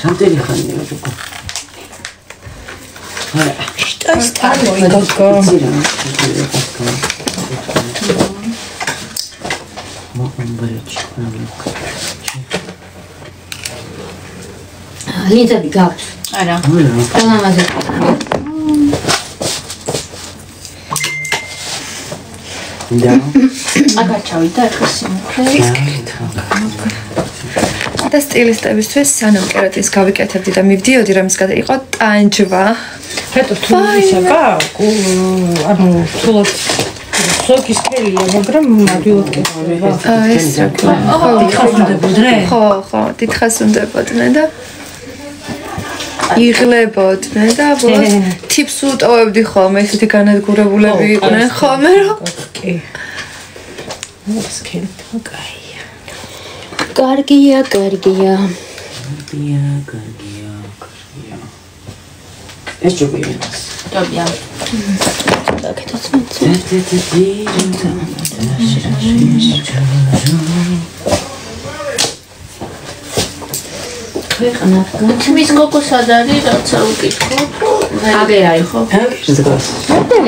[SPEAKER 5] რამდენი ხანია უკვე? არა.
[SPEAKER 4] შტას თაროი გოგო
[SPEAKER 3] ლინზები გაქვს?
[SPEAKER 1] არა.
[SPEAKER 3] დალამაზე.
[SPEAKER 5] და
[SPEAKER 1] აკარჩავით და ახლა სიმოქრე.
[SPEAKER 2] და სტილისტებისთვის სანამ კერატინს გავიკეთებდი და მივდიოდი რამისგან იყო ტანჯვა.
[SPEAKER 4] რატო თულისაკა? ანუ თულოთ სოკის ქელია, მაგრამ ადვილად კეთდება.
[SPEAKER 2] ეს რა ქვია?
[SPEAKER 4] დითხას უნდებოდნე?
[SPEAKER 2] ხო, დითხას უნდებოდნენ და იღლებოდნენ და ბოლოს ტიპს უტოვებდი ხოლმე, ესეთი განადგურებულები იყვნენ ხოლმე, რომ
[SPEAKER 4] კი. ეს ქელია, კაია.
[SPEAKER 3] კარგია.
[SPEAKER 5] გია. ეს ჯობია.
[SPEAKER 1] ჯობია.
[SPEAKER 3] აკეთებს მეც.
[SPEAKER 1] თმის გოგოსად არის რაცა უკითხო.
[SPEAKER 3] აგერ არის ხო?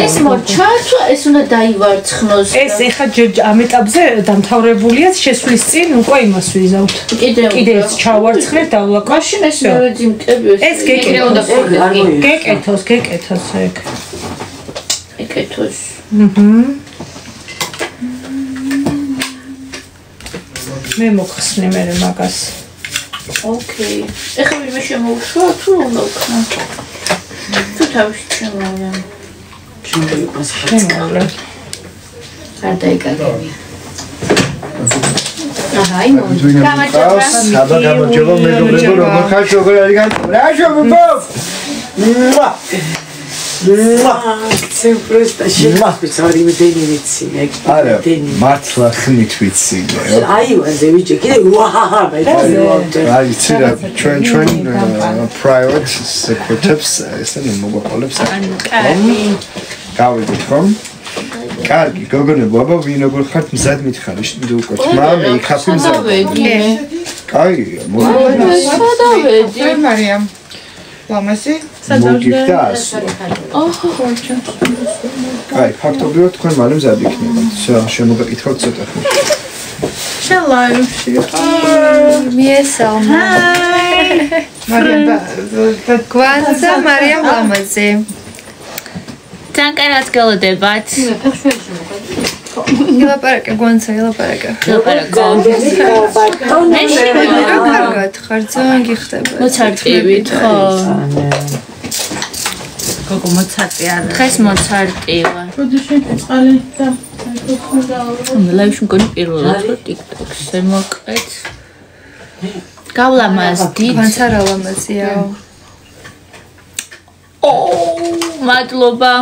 [SPEAKER 1] ეს მოჩა თუ ეს უნდა დაივარცხნოს.
[SPEAKER 4] ეს ეხა ამ ეტაპზე დამთავრებულია შესვლის წინ უკვე იმას ვიზავთ. კიდეც ჩავარცხნეთ დავლაკო.
[SPEAKER 1] მაშინ ეს მეძი მკები
[SPEAKER 4] ეს გეკეთოს ეგ.
[SPEAKER 1] ეკეთოს.
[SPEAKER 4] მე მოხსნე მე მაგას.
[SPEAKER 1] ოკეი. ეხლა ვინმე შემოუშვა თუ უნდა ვქნა? თუ თავში შემოვიდა.
[SPEAKER 4] შემოვიდა.
[SPEAKER 3] არ დაიკარგებია. აჰა, იმო.
[SPEAKER 7] საბა გამარჯობა მეგობრებო, როგორ ხართ, როგორ არის განწყობა? რა შევბობ?
[SPEAKER 5] Sempre შევასწავლე იმდენი ვიცი მე.
[SPEAKER 7] არა, მართლა ხმით ვიცი.
[SPEAKER 5] აივანზე ვიჭე, კიდე ვაჰა მე.
[SPEAKER 7] აი, ცირა ჩვენ private secretaries ესენი მოგყოლებს.
[SPEAKER 1] კარგი.
[SPEAKER 7] გავიგეთ ხომ? კარგი, გოგონებო, აბა ვინ როგორ ხართ მზად მითხარი, შევიდოქოთ. მამე, იქაფი მზად. კაია,
[SPEAKER 1] სადავედი.
[SPEAKER 6] მარიამ ლამაზი
[SPEAKER 7] მოგიხდა ასო. აი, ფაქტობრივად თქვენ მალე მზად იქნებათ. შემოგაკითხავთ ცოტა ხნით.
[SPEAKER 6] შელაივში
[SPEAKER 2] მიესალმა.
[SPEAKER 6] მარიამ
[SPEAKER 2] გვანცა მარიამ ლამაზი.
[SPEAKER 1] ძალიან გელოდებათ.
[SPEAKER 2] ილაპარაკე გვანცა, ილაპარაკე. რა კარგად ხარ, ძალიან გიხდება.
[SPEAKER 1] მოცარტივით ხო?
[SPEAKER 4] გოგო მოცარტი არა.
[SPEAKER 1] დღეს მოცარტი ვარ.
[SPEAKER 6] როდეში წყალი და
[SPEAKER 1] ლაივში მგონი პირველად ხო TikTok-ზე მოკეთ. გავლამაზდით.
[SPEAKER 2] გვანცა რა ლამაზიაო.
[SPEAKER 1] მადლობა.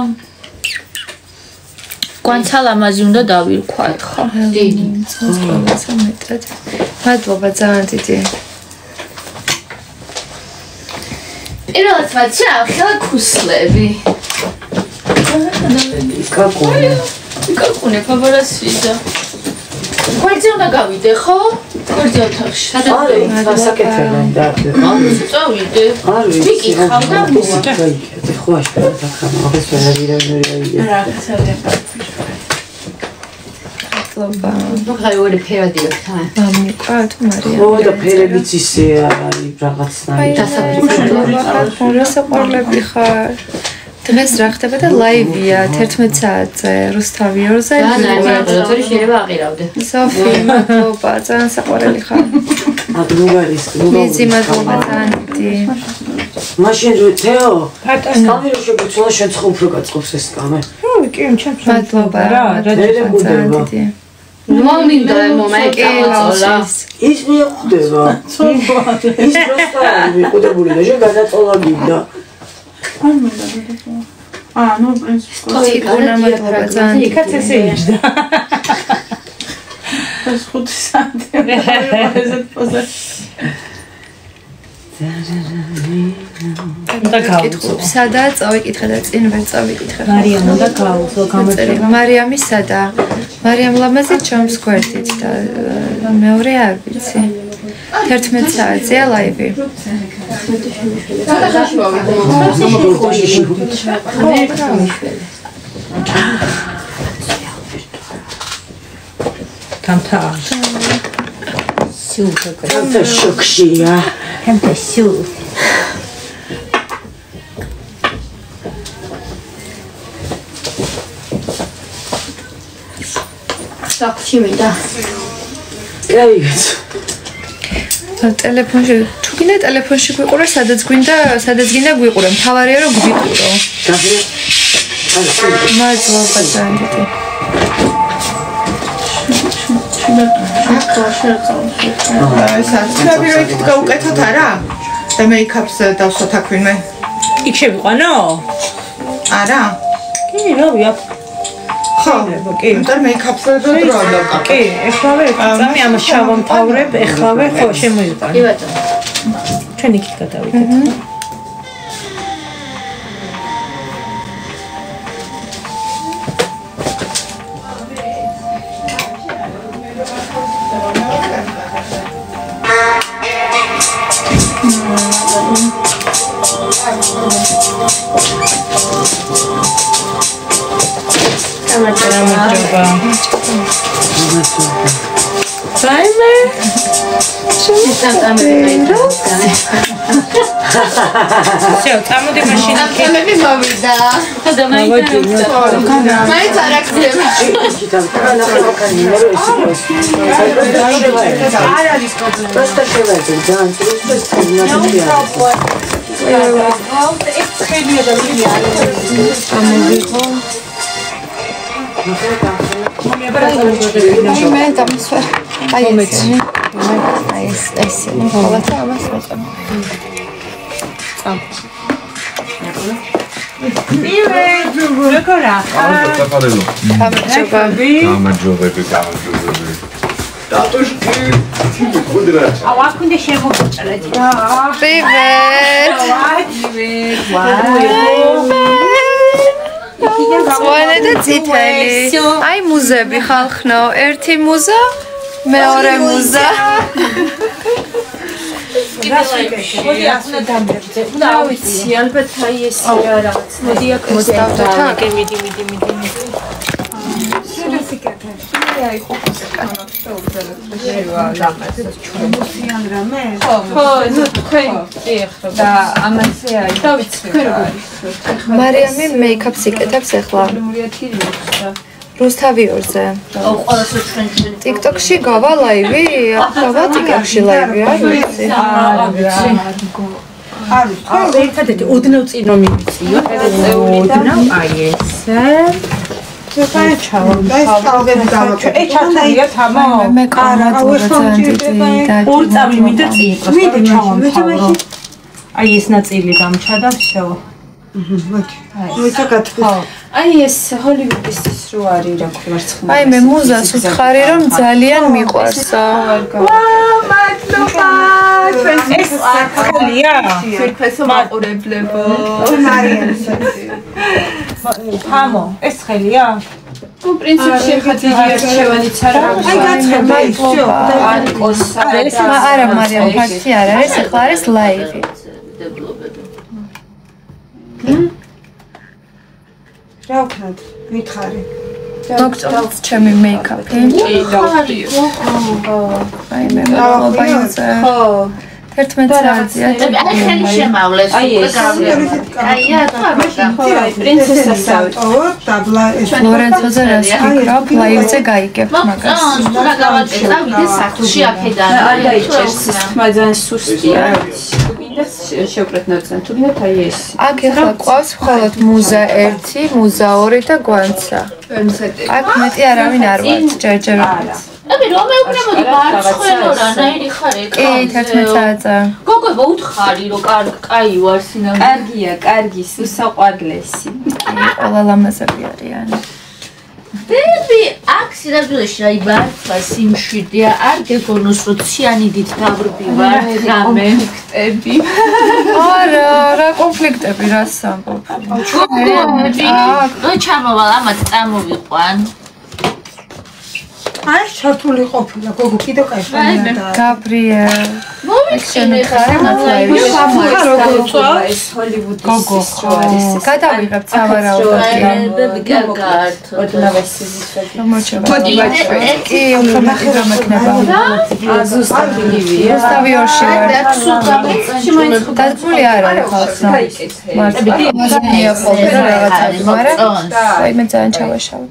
[SPEAKER 1] გვანცა ლამაზი უნდა დავირქვა ხო?
[SPEAKER 2] დიდი. მადლობა ძალიან დიდი.
[SPEAKER 1] პირველად ვაჩავ ქუსლები.
[SPEAKER 5] კაკუნე.
[SPEAKER 1] კაკუნე ფაბარასიზა. გვერდზე უნდა გავიდე, ხო? გვერდზე ოთახში.
[SPEAKER 5] არა, საკეთებენ და
[SPEAKER 1] წავიდე. ვიკი ხავ და მოვა.
[SPEAKER 5] ხო, აშკარად ახლა მაგას ვერაიღე.
[SPEAKER 3] მოხარ ორი ფერადი აქვს.
[SPEAKER 2] დამიკვა თუ მარია.
[SPEAKER 5] ხო, და ფერებიც ისე არის რაღაცნაირი.
[SPEAKER 2] დასაფრთხო საყვარლები ხარ. დღეს რა ხდება და ლაივია 11 საათზე რუსთავიორზე.
[SPEAKER 3] ორი შეიძლება აყირავდე.
[SPEAKER 2] სოფი, მადლობა, ძალიან საყვარელი ხარ.
[SPEAKER 5] აგრუგარის,
[SPEAKER 2] მიზი მადლობა ძალიან დიდი.
[SPEAKER 5] მაშინ თეო, კამერო შეგვიცვალა შენ ხო უფრო გაწყობს ეს კამე.
[SPEAKER 4] კი, ჩემს
[SPEAKER 2] მადლობა რა, ძალიან დიდი.
[SPEAKER 3] მომინდა მომენტი წავწოლა.
[SPEAKER 5] ის მიხვდება. ის просто მიხვდებული და შენ გადაწოლა გინდა.
[SPEAKER 1] ну, в принципе,
[SPEAKER 2] თიკუნა მადლობა ძალიან დიდი.
[SPEAKER 4] იქაც ესე იჯდა.
[SPEAKER 1] ეს 5 საათი.
[SPEAKER 4] და გავუწო.
[SPEAKER 2] სადაა წავიკითხე და წინ ვერ წავიკითხე.
[SPEAKER 4] მარიამ უნდა გავუწო გამოწერა.
[SPEAKER 2] მარიამი სადაა? მარიამ ლამაზი ჩამს გვერდით და მეორე არ ვიცი. 11 საათზეა ლაივი.
[SPEAKER 4] Tamta.
[SPEAKER 5] Tamta şokşiya.
[SPEAKER 4] Tamta şu.
[SPEAKER 3] საქმე მინდა.
[SPEAKER 5] გაიგეთ.
[SPEAKER 2] ტელეფონში თუ გინდა ტელეფონში გვიყურე, სადაც გინდა გვიყურე. მთავარია რომ გვიყურო. მადლობა ძალიან დიდი.
[SPEAKER 6] საერთოდ გავუკეთოთ არა? და მეიქაპს დავსვათ აქვინმე.
[SPEAKER 4] იქ შევიყვანო?
[SPEAKER 6] არა?
[SPEAKER 4] კი, რავია.
[SPEAKER 6] ხო, კი, და მეიქაპს დრო დავკა.
[SPEAKER 4] კი, ეხლავე წამი ამას შევამთავრებ, ეხლავე ხო შემოიყვანო.
[SPEAKER 3] კი ბატონო.
[SPEAKER 4] ჩვენ იქით გადავიდეთ.
[SPEAKER 2] Saime.
[SPEAKER 4] Всё, წამოდი მაშინ.
[SPEAKER 1] ამები მოვიდა. და მაინც არ აქცევი.
[SPEAKER 6] არ არის პრობლემა.
[SPEAKER 5] Просто შევეძე ძალიან
[SPEAKER 2] მე დამისვარ. აი ეს ხოლმე ამას ვეწამ.
[SPEAKER 4] როგორ ახლა?
[SPEAKER 7] გამარჯობები. Татушки. Кудрат.
[SPEAKER 4] აუ აქ უნდა შემოგჭრეთ.
[SPEAKER 2] Привет. Ზღვანე და წითელი. აი მუზები ხალხნო, ერთი მუზა, მეორე მუზა.
[SPEAKER 4] მოდი ახლა დამბერძე.
[SPEAKER 3] და ვიცი, ალბათ აი ეს რაღაც. მოდი აქ
[SPEAKER 2] მოდავდა თან.
[SPEAKER 4] მიდი.
[SPEAKER 6] აი ყოფილი კანონა შეუძლებს შევა ლამაზად
[SPEAKER 4] ჩუმოსიან რამე?
[SPEAKER 1] ხო, ნუ თქვენ ეხლა და ამაზე აი და ვიცი თქვენ როგორ
[SPEAKER 2] მარიამი მეიქაპს იკეთებს ახლა. რუსთავიორზე.
[SPEAKER 3] აუ ყველასო ჩვენ
[SPEAKER 2] TikTok-ში გავა ლაივი? გავა TikTok-ში ლაივი, არ ვიცი.
[SPEAKER 4] არის ერთადერთი ოდნავ წინ რომ მივიწიო. ოდნავ აი ესე.
[SPEAKER 6] ეს თავები დავაკეთე.
[SPEAKER 4] ჩართულია თამო?
[SPEAKER 2] მე კარატურა ძალიან დიდი და
[SPEAKER 4] ორ წამი მინდა წინ. მიდი ჩავამთავრო. აი ეს ნაწილი გამჩა და всё.
[SPEAKER 3] აი ეს ჰოლივუდის ის რო არის რა ქვია
[SPEAKER 2] აი მე მუზას ვთხარი რომ ძალიან მიყვარსო.
[SPEAKER 6] მადლობა.
[SPEAKER 4] ეს ახალია?
[SPEAKER 6] ფერფესო მაყურებლებო. მარიამს.
[SPEAKER 4] თამო, ეს ხელია? ну, в принципе, хотите арчеванить араб.
[SPEAKER 2] არა, მარიამ, ფაქტი არ არის, ახლა არის ლაივი.
[SPEAKER 4] რა ვქნათ? მითხარი.
[SPEAKER 2] მოგწონს ჩემი მეიკაპი? აი მე მოვაიოზე. ხო. 11 საათია.
[SPEAKER 1] აი ხელი შემავლეს. აი პრინცესასავით.
[SPEAKER 4] დაბლა ეს
[SPEAKER 2] ლორენცოზე რას ვიქრობ? ლაივზე გაიგებ მაგას.
[SPEAKER 1] რა გავაწევა ვიდე სახლში აქედან.
[SPEAKER 3] არ დაიჭერს ის თქმა ძალიან სუსტია. გინდა შევკრეთ ნაცენ. თუ გინდათ აი ეს.
[SPEAKER 2] აქ ახლა ყავს მხოლოდ მუზა 1, მუზა 2 და გვანცა. აქ მეტი არავინ არ ვართ ჯერჯერობით.
[SPEAKER 1] აბი რომ მეუბნებოდი მარცხენო რა ნაირი ხარ ეკრანზე.
[SPEAKER 2] კი 11 საათზე.
[SPEAKER 1] გოგოება უთხარი რომ კაი ვარ სინამდვილე.
[SPEAKER 3] კარგია, კარგი, სუსაყვარლესი.
[SPEAKER 2] ყველა ლამაზები არიან.
[SPEAKER 1] ბები აქ სინამდვილეში აი მართლა სიმშვიდეა არ გეგონოს რომ ციანიდით დავრბივარ რამე
[SPEAKER 3] კონფლიქტები.
[SPEAKER 2] არა, რა კონფლიქტები რას ამბობ?
[SPEAKER 1] რა ჩამოვალ ამათ წამოვიყვან.
[SPEAKER 4] აი შართული ყოფილა გოგო კიდე კაი და
[SPEAKER 2] გაბრიელ
[SPEAKER 1] მოვიჩინე ხარ
[SPEAKER 4] ლაივი როგორ წვა
[SPEAKER 3] ეს ჰოლივუდის
[SPEAKER 2] გოგო გადავიღებ სავარაუდოდ
[SPEAKER 1] კარგად
[SPEAKER 3] ოდნავ სიზის
[SPEAKER 2] მოჩება კი უფრო მეტი გამექნება
[SPEAKER 3] ზუსტად იგივეა
[SPEAKER 2] რუსთავი ორში ვარ დაწული არ არის ხალხს მართლა ხოლმე რაღაცა მაგრამ აი მე ძალიან ჩავაშავე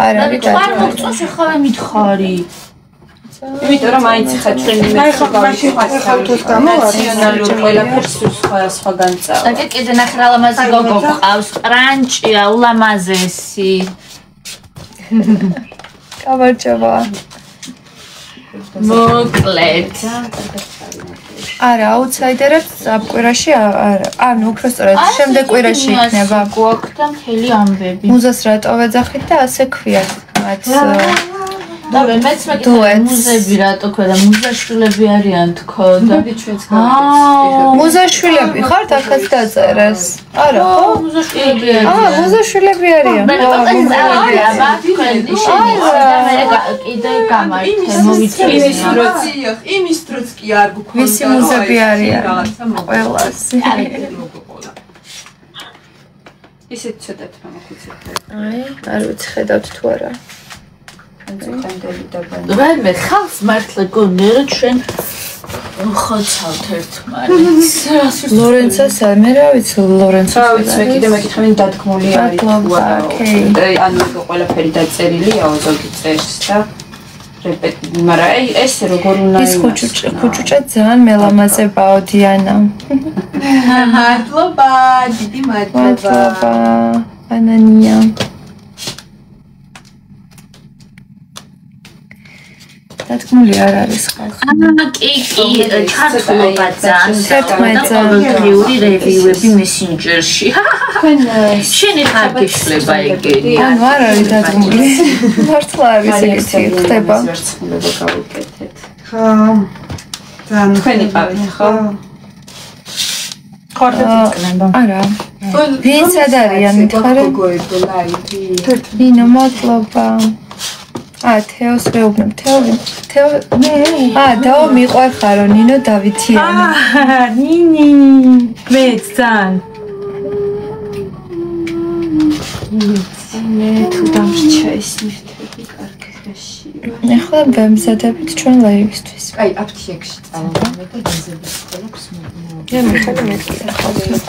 [SPEAKER 2] არ არის
[SPEAKER 1] და მოგწონს ახლა მითხარი
[SPEAKER 3] იმიტომ რომ მაინც ხა ჩვენი
[SPEAKER 4] ხალხოს გამოვარ
[SPEAKER 3] ნაციონალური ყველაფერს სხვა განწავა.
[SPEAKER 1] და კიდე ნახე რა ლამაზი გოგო ყავს პრანჭია ულამაზესი
[SPEAKER 2] გამარჯობა
[SPEAKER 1] მოკლედ
[SPEAKER 2] არა აუთსაიდერებს ამ კვირაში არა ანუ უფრო სწორად შემდეგ კვირაში იქნება
[SPEAKER 1] გვაქვს და მთელი ამბები
[SPEAKER 2] მუზას რატო ვეძახით და ასე ქვიათ მათ
[SPEAKER 1] და მეც მეკითხა მუზები რატო ქვია და მუზაშვილები არიან თქო და
[SPEAKER 3] ჩვენც
[SPEAKER 2] მუზაშვილები ხართ ახაც დაწერეს არა ხო
[SPEAKER 1] მუზაშვილები არიან
[SPEAKER 2] მუზაშვილები არიან
[SPEAKER 1] მე კიდე გამართე მოვიწერე
[SPEAKER 8] იმის დროც კი არ გქონდა
[SPEAKER 2] ვისი მუზები არიან ყველასი
[SPEAKER 3] ისეთ ცოტა თქმა მოხუცებთ
[SPEAKER 2] აი არ ვიცი ხედავთ თუ არა
[SPEAKER 1] რაიმე ხალხს მართლა გონია რომ ჩვენ ხოცავთ ერთმანეთს
[SPEAKER 2] ლორენცოს მე რა ვიცი ლორენცოს
[SPEAKER 3] რა ვიცი მე კიდე მეკითხები დადგმული არის თუ არა ანუ ყველაფერი დაწერილია ზოგი წერს და რეპეტი მაგრამ აი ესე როგორ უნდა
[SPEAKER 2] ის ხუჭუჭა ძალიან მელამაზებაო დიანა
[SPEAKER 8] მადლობა დიდი
[SPEAKER 2] მადლობა ანანია დადგმული არ არის ხალხი.
[SPEAKER 1] კი, ჩართულობა ძალიან ყოველდღიური რევიუები მესენჯერში. შენი ხარ გიშლება ეგენი.
[SPEAKER 2] ანუ არ არის დადგმული. მართლა არის ეგეთი ხდება.
[SPEAKER 3] ვერცხლება გავუკეთეთ.
[SPEAKER 4] ხო. ძალიან
[SPEAKER 3] თქვენი ყავით ხო?
[SPEAKER 2] ხორდეთ იქნება. არა. ვინც არიან მითხარე?
[SPEAKER 3] გოგოებო ლაივი.
[SPEAKER 2] ნინო მადლობა. თეოს ვეუბნებ თეო დაო მიყვარხარო ნინო დავითიანი
[SPEAKER 4] ნინი მეც ძალიან
[SPEAKER 3] მე თუ დამრჩა ის ნივთები კარგაში
[SPEAKER 2] ახლა ვემზადებით ჩვენ ლაივისთვის
[SPEAKER 3] აი აფთიაქში წავიდე და გაზების ხოლოს
[SPEAKER 2] მე მიხარ მეთქი ხალხს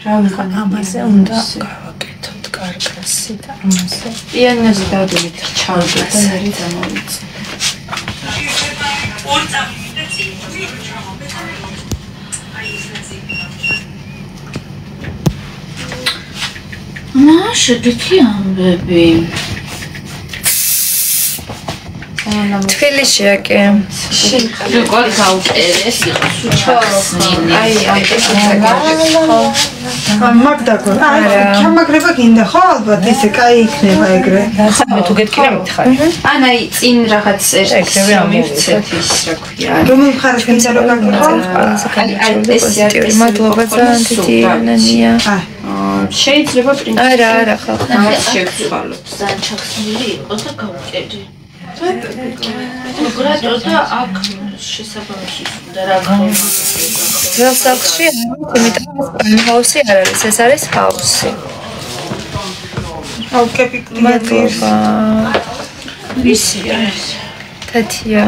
[SPEAKER 4] რა ვიყან ამაზე უნდა გავაკეთოთ კარგასი და ამაზე
[SPEAKER 3] პიანინოზე დავდივით ჩავდეთ და მერე დამოვიწე
[SPEAKER 1] შეგეთი ამბები
[SPEAKER 2] თბილისია კი
[SPEAKER 1] როგორ გავწერეს იყო სუჩახსნილი აი
[SPEAKER 4] მაგდაგო ჩამაგრება გინდა ხო ალბათ ესე კაი იქნება ეგრე
[SPEAKER 5] მე თუ გეტყვი რა მითხარი
[SPEAKER 3] ან აი წინ რაღაც ერთ მივცეთ ის რა ქვია
[SPEAKER 4] რომელ მხარეს გინდა რომ გაგიყო
[SPEAKER 2] მადლობა ძალიან დიდი ანანია
[SPEAKER 3] შეიძლება პრინციპი.
[SPEAKER 2] არა, ხალხი.
[SPEAKER 3] შევცვალოთ.
[SPEAKER 1] ზანჩახსნილი იყო და გავუკედი. გრატო და აქ შესაბამისი და რა ხდება?
[SPEAKER 2] ძველ სახლში იმიტომ ჰაუსი არ არის, ეს არის ჰაუსი.
[SPEAKER 4] აუკები
[SPEAKER 2] მადლობა.
[SPEAKER 1] ვისი არის?
[SPEAKER 2] თათია.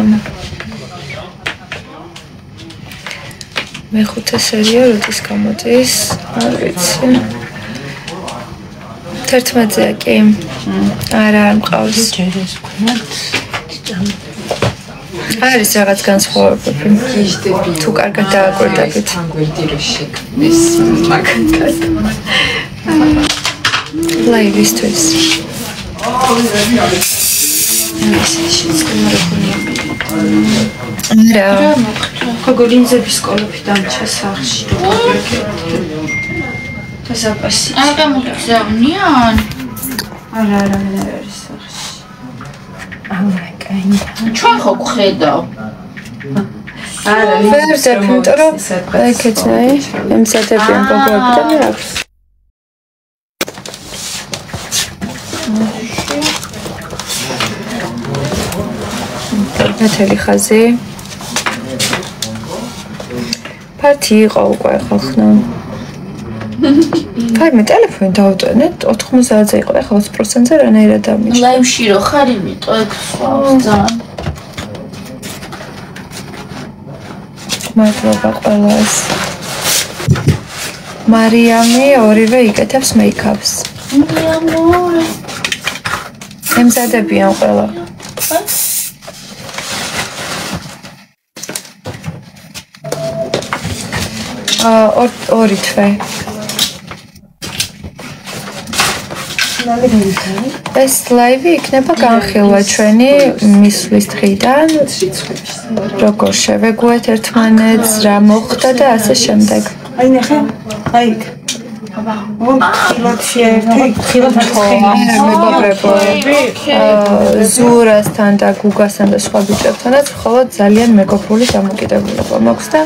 [SPEAKER 2] მეხუთე სერია როდის გამოდის? არ ვიცი. 11-ზე კი. არა, მყავს.
[SPEAKER 1] ჯერეს ვქნათ.
[SPEAKER 2] არის რაღაც განსხვავებები. თუ კარგად დააკვირდებით.
[SPEAKER 6] ეს მაგათაც.
[SPEAKER 2] ლაივისთვის. რა.
[SPEAKER 3] გოგოლინზების სკოლები დამჭა სახლში. და ზაპასი.
[SPEAKER 1] არ გამოგზავნიან?
[SPEAKER 3] არა, არ არის სახლში.
[SPEAKER 1] ჩვენ ხო გხედავ.
[SPEAKER 3] არა,
[SPEAKER 2] ვერ დებ, იმიტომ რომ ეკეთნაი, ემსადებიან გოგოები და მე აქვს. ნათელი ხაზი. ფართი იყო უკვე ხალხნა. კაი, მე ტელეფონი დავუტანეთ, 90-ზე იყო, ახლა 20%-ზე რანაირად დამიჭდა.
[SPEAKER 1] ლაივში რო ხარ, იმიტომ ეგ ხავს ძალიან.
[SPEAKER 2] მადლობა ყველას. მარიამი ორივე იკეთებს მეიქაპს.
[SPEAKER 1] მიამორე.
[SPEAKER 2] ემზადებიან ყველა. ორი თვე. ეს ლაივი იქნება განხილვა ჩვენი მისვლის დღიდან. როგორ შევეგუეთ ერთმანეთს, რა მოხდა და ასე შემდეგ.
[SPEAKER 4] აი ნახე, აი იქ. ხილად შეერთე, ხილად
[SPEAKER 2] მეგობრებო, ზურასთან და გუგასთან და სხვა ბიჭებთანაც მხოლოდ ძალიან მეგობრული დამოკიდებულება მაქვს და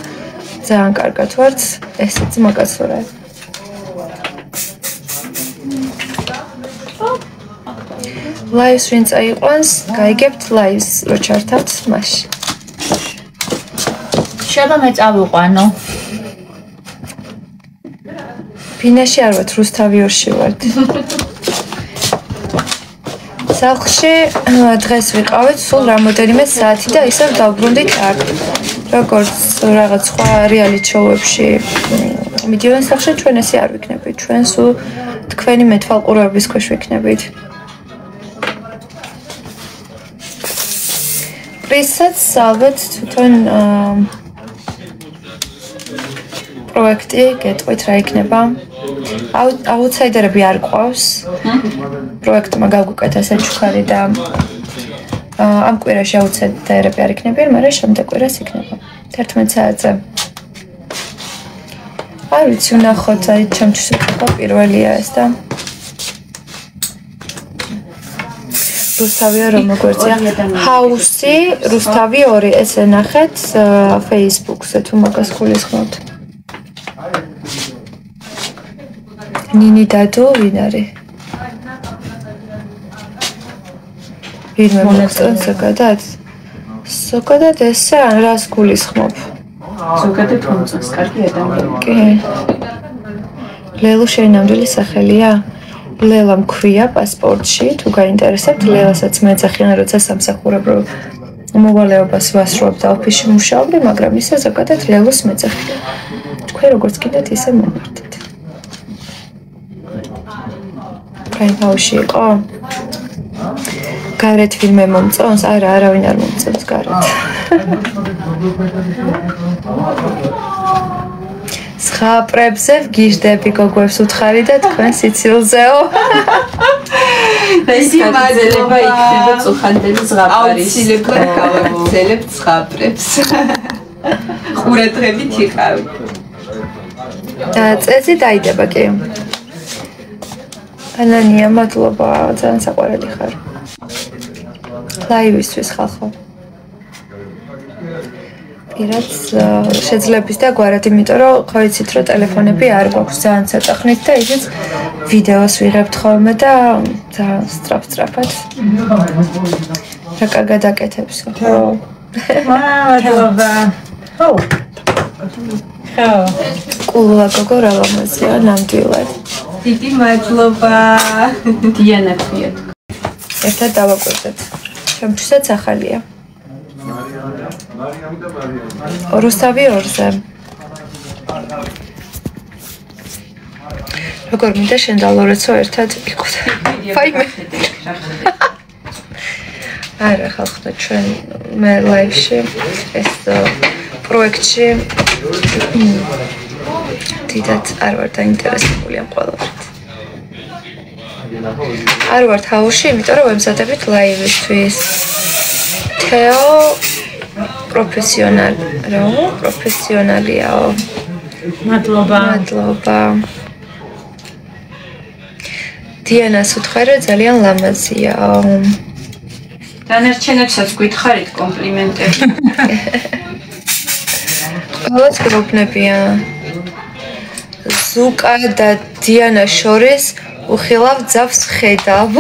[SPEAKER 2] ძალიან კარგად ვართ, ესეც მაგასურა. ლაივს ვინ წაიყვანს, გაიგებთ ლაივს რო ჩართავთ მაშინ.
[SPEAKER 1] შეიძლება მე წავიყვანო.
[SPEAKER 2] ფინაში არ ვართ, რუსთავიორში ვართ. სახლში დღეს ვიყავით სულ რამოდენიმე საათი და ისევ დავბრუნდით აქ. როგორც რაღაც სხვა რეალიტი შოუებში მიდიოდნენ სახლში, ჩვენ ესე არ ვიქნებით. ჩვენ სულ თქვენი მეთვალყურეობის ქვეშ ვიქნებით. პრისაც ალბათ თვითონ პროექტი გეტყვით რა იქნება. აუთსაიდერები არ ყავს. პროექტმა გავგუკეთა საჩუქარი და ამ კვირაში აუთსაიდერები არ იქნებიან, მაგრამ შემდეგ კვირას იქნება. 11 საათზე. არ ვიცი, ვნახოთ, აი ჩემთვის უკვე პირველია ეს და რუსთავია რომ მოგვერწია. ჰაუსი რუსთავი 2 ესე ნახეთ Facebook-ზე თუ მაგას გულისხმობთ. ნინი დადო ვინ არის? ვინმე მოწონს ზოგადად? ზოგადად ესე ან რას გულისხმობ?
[SPEAKER 3] ზოგადად მომწონს კარგი ადამიანი.
[SPEAKER 2] კი. ლელუ შენი ნამდვილი სახელია? ლელა მქვია პასპორტში, თუ გაინტერესებთ, ლელასაც მეძახიან, როცა სამსახურებრივ მოვალეობას ვასრულებ და ოფისში მუშაობდი, მაგრამ ისე ზოგადად ლელუს მეძახიან. თქვენ როგორც კიდეთ ისე მომართეთ. კაი ბავშვი იყო? გარეთ ვინმე მომწონს? არა, არავინ არ მომწონს გარეთ. ზღაპრებზე ვგიჟდები გოგოებს უთხარი და თქვენ სიცილზეო.
[SPEAKER 3] ეს მადლობა იქნება წუხანდელი ზღაპარის.
[SPEAKER 8] აუცილებლად გავაგრძელებთ ზღაპრებს. ყურადღებით იყავი.
[SPEAKER 2] წესი დაიდება კი. ანანია, მადლობა, ძალიან საყვარელი ხარ. ლაივისთვის ხალხო. პირად შეძლებს და გვარად, იმიტომ რომ ხო იცით რომ ტელეფონები არ გვაქვს ძალიან ცოტა ხნით და ისიც ვიდეოს ვიღებთ ხოლმე და ძალიან სწრაფად. რა კარგად აკეთებს ხო?
[SPEAKER 4] მადლობა. ხო.
[SPEAKER 2] კულა გოგო რა ლამაზია, ნამდვილად.
[SPEAKER 8] დიდი მადლობა. დიანა ქვია.
[SPEAKER 2] ერთად დავაკვირდეთ. ჩემთვისაც ახალია. რუსთავი 2-ზე. როგორ მინდა შენ და ლორეცო ერთად იყოთ. ფაიმე. არა ხალხო ჩვენ მე ლაივში ეს პროექტში დიდად არ ვარ დაინტერესებული ამ ყველაფრით. არ ვარ თავში, იმიტომ რომ ვემზადებით ლაივისთვის. თეო პროფესიონალიაო.
[SPEAKER 4] მადლობა.
[SPEAKER 2] დიანას უთხრე ძალიან ლამაზიაო.
[SPEAKER 8] დანარჩენებსაც გითხარით კომპლიმენტები.
[SPEAKER 2] ყველას გროპნებია. ზუკა და დიანა შორის უხილავ ძავს ხედავ.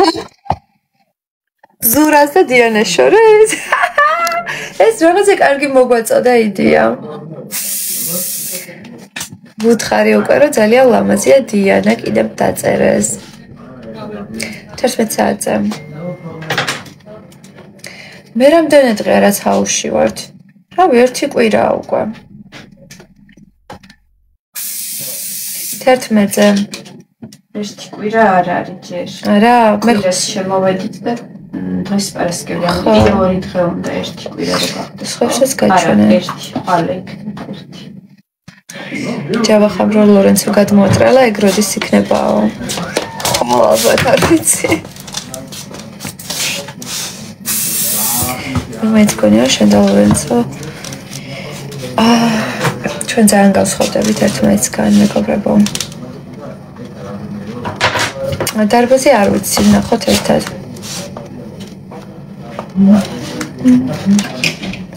[SPEAKER 2] ზურას და დიანას შორის. ეს რაღაცა კარგი მოგვაწოდა იდეა. ვუთხარი უკვე რომ ძალიან ლამაზია დიანა კიდევ დაწერეს. 11 საათზე. მე რამდენი დღეა რაც ჰაუსში ვართ? რავი, 1 კვირაა უკვე. 11-ზე.
[SPEAKER 8] 1 კვირა არ არის ჯერ.
[SPEAKER 2] არა, მე
[SPEAKER 8] კვირას შემოვედით და დღეს პარასკევი ამ 2 დღე უნდა 1 კვირა რო გახდეს.
[SPEAKER 2] სხვებსაც გაჩვენა.
[SPEAKER 8] 1 ყალეკ 1.
[SPEAKER 2] ჯავახამ რო ლორენცო გადმოატრალა, ეგ როდის იქნებაო? ალბათ არ ვიცი. მეც გონია შენ და ლორენცო. ჩვენ ძალიან გავსხვავდებით ერთმანეთსგან, მეგობრებო. დარბაზი არ ვიცი, ნახოთ ერთად.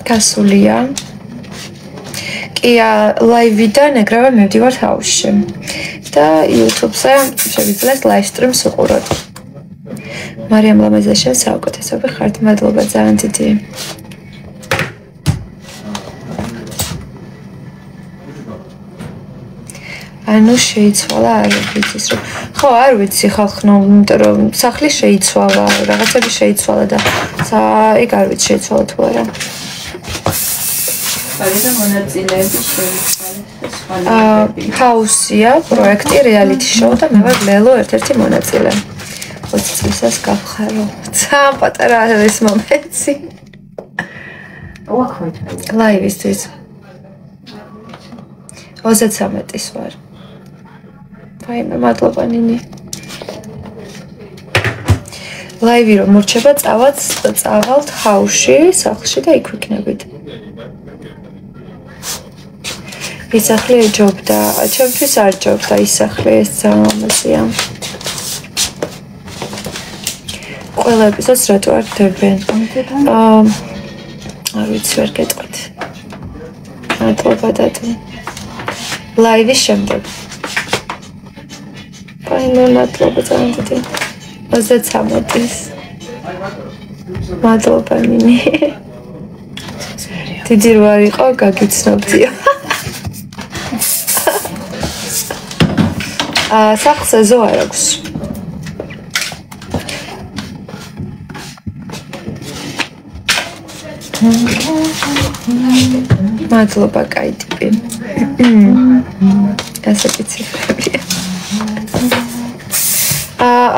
[SPEAKER 2] გასულია. კი, ლაივიდან ეგრევე მივდივარ ჰაუსში. და YouTube-ზე შევიძლიათ ლაივსტრიმს უყუროთ. მარიამ ლამაზაშა საუკეთესო ხართ, მადლობა ძალიან დიდი. ანუ შეიცვალა არ ვიცი რომ ხო არ ვიცი ხალხნო, იმიტომ რომ სახლი შეიცვალა, რაღაცები შეიცვალა და ეგ არ ვიცი შეიცვალა თუ არა.
[SPEAKER 8] და მონაწილეები შეიცვალა.
[SPEAKER 2] ჰაუსია, პროექტი რეალიტი შოუ და მე ვარ ლელო ერთ-ერთი მონაწილე. 20 წელსაც გავხარო. ძალიან პატარა არის მომენტი.
[SPEAKER 8] ოქროით.
[SPEAKER 2] ლაივისთვის. 33-ის ვარ. ფაიმე, მადლობა ნინი. ლაივი რომ მორჩება, წავალთ ჰაუსში, სახლში და იქ ვიქნებით. ის სახლი ეჯობდა, ჩემთვის არ ჯობდა ის სახლი, ეს ძალიან ლამაზია. ყველა ეპიზოდს რატო არ დებენ? არ ვიცი, ვერ გეტყვით. მადლობა დადო. ლაივის შემდეგ. ფაინო, მადლობა ძალიან დიდი. 33-ის. მადლობა ნინი. დიდი რო არ იყო, გაგიცნობდიო. სახლზე ზო არ აქვს. მადლობა, კაი ტიპი. ასეთი ციფრებია.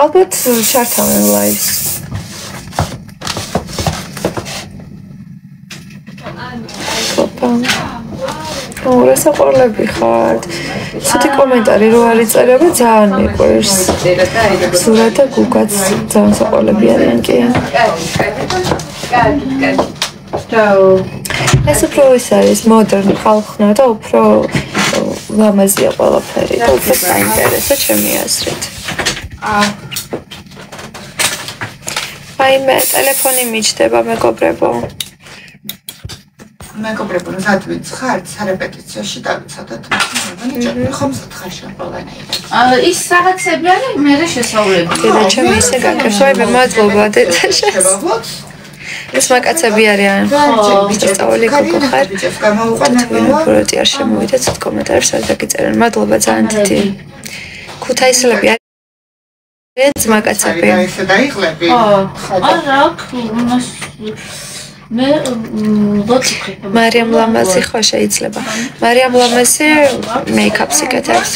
[SPEAKER 2] ალბათ ჩართავენ ლაივს. რა საყვარლები ხართ? ცოტი კომენტარი რო არ იწერება ძალიან მიყვარს. ზურა და გუგაც ძალიან საყვარლები არიან კი. ეს უფრო ის არის მოდერნი ხალხნა და უფრო ლამაზია ყველაფერი და უფრო საინტერესო ჩემი აზრით. აი მე ტელეფონი მიჩდება მეგობრებო.
[SPEAKER 6] მეგობრებო, მზად ვიცხართ, სარეპეტიციოში დავიცადოთ. ნიჭები ხომ სათხარში ყველანაირად.
[SPEAKER 1] ის რაღაცები არის, მე შესავლები.
[SPEAKER 2] დედა ჩემი ისე გაკეთებია, მადლობა დედაშას. ეს მაკაცები არიან. სწავლი გოგოხარ. პროექტი არ შემოვიდეთ კომენტარებს არ დაგიწერენ. მადლობა ძალიან დიდი. ქუთაისელები არიან ძმაკაცები.
[SPEAKER 6] ისე დაიღლები.
[SPEAKER 1] არა, მე ვოჩქი.
[SPEAKER 2] მარიამ ლამაზი ხო შეიძლება. მარიამ ლამაზი მეიქაპს იკეთებს.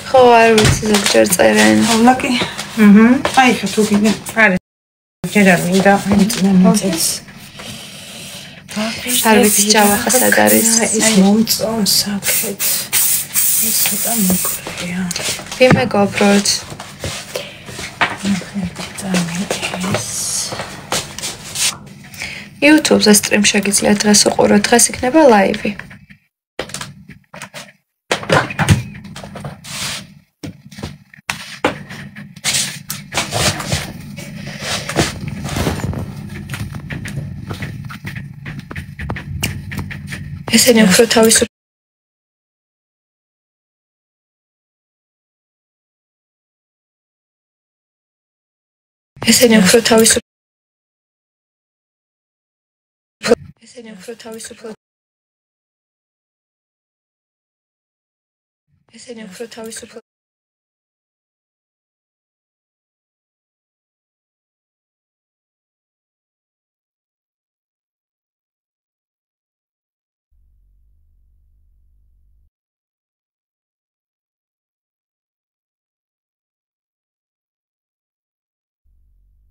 [SPEAKER 2] ხო არ ვიცი ზოგჯერ წერენ.
[SPEAKER 4] ლაკი. აი ხო თუ კიდე არის. ჯერ არ მინდა მიწეს.
[SPEAKER 2] არ ვიცი ჯავახა სად არის.
[SPEAKER 4] ის მომწონს აქეთ. ეს ცოტა მოკლეა.
[SPEAKER 2] ვიმეგობროთ. YouTube-ზე სტრიმ შეგიძლიათ დღეს უყუროთ, დღეს იქნება ლაივი. ესენი უფრო თავისუფლად ესენი უფრო თავისუფლად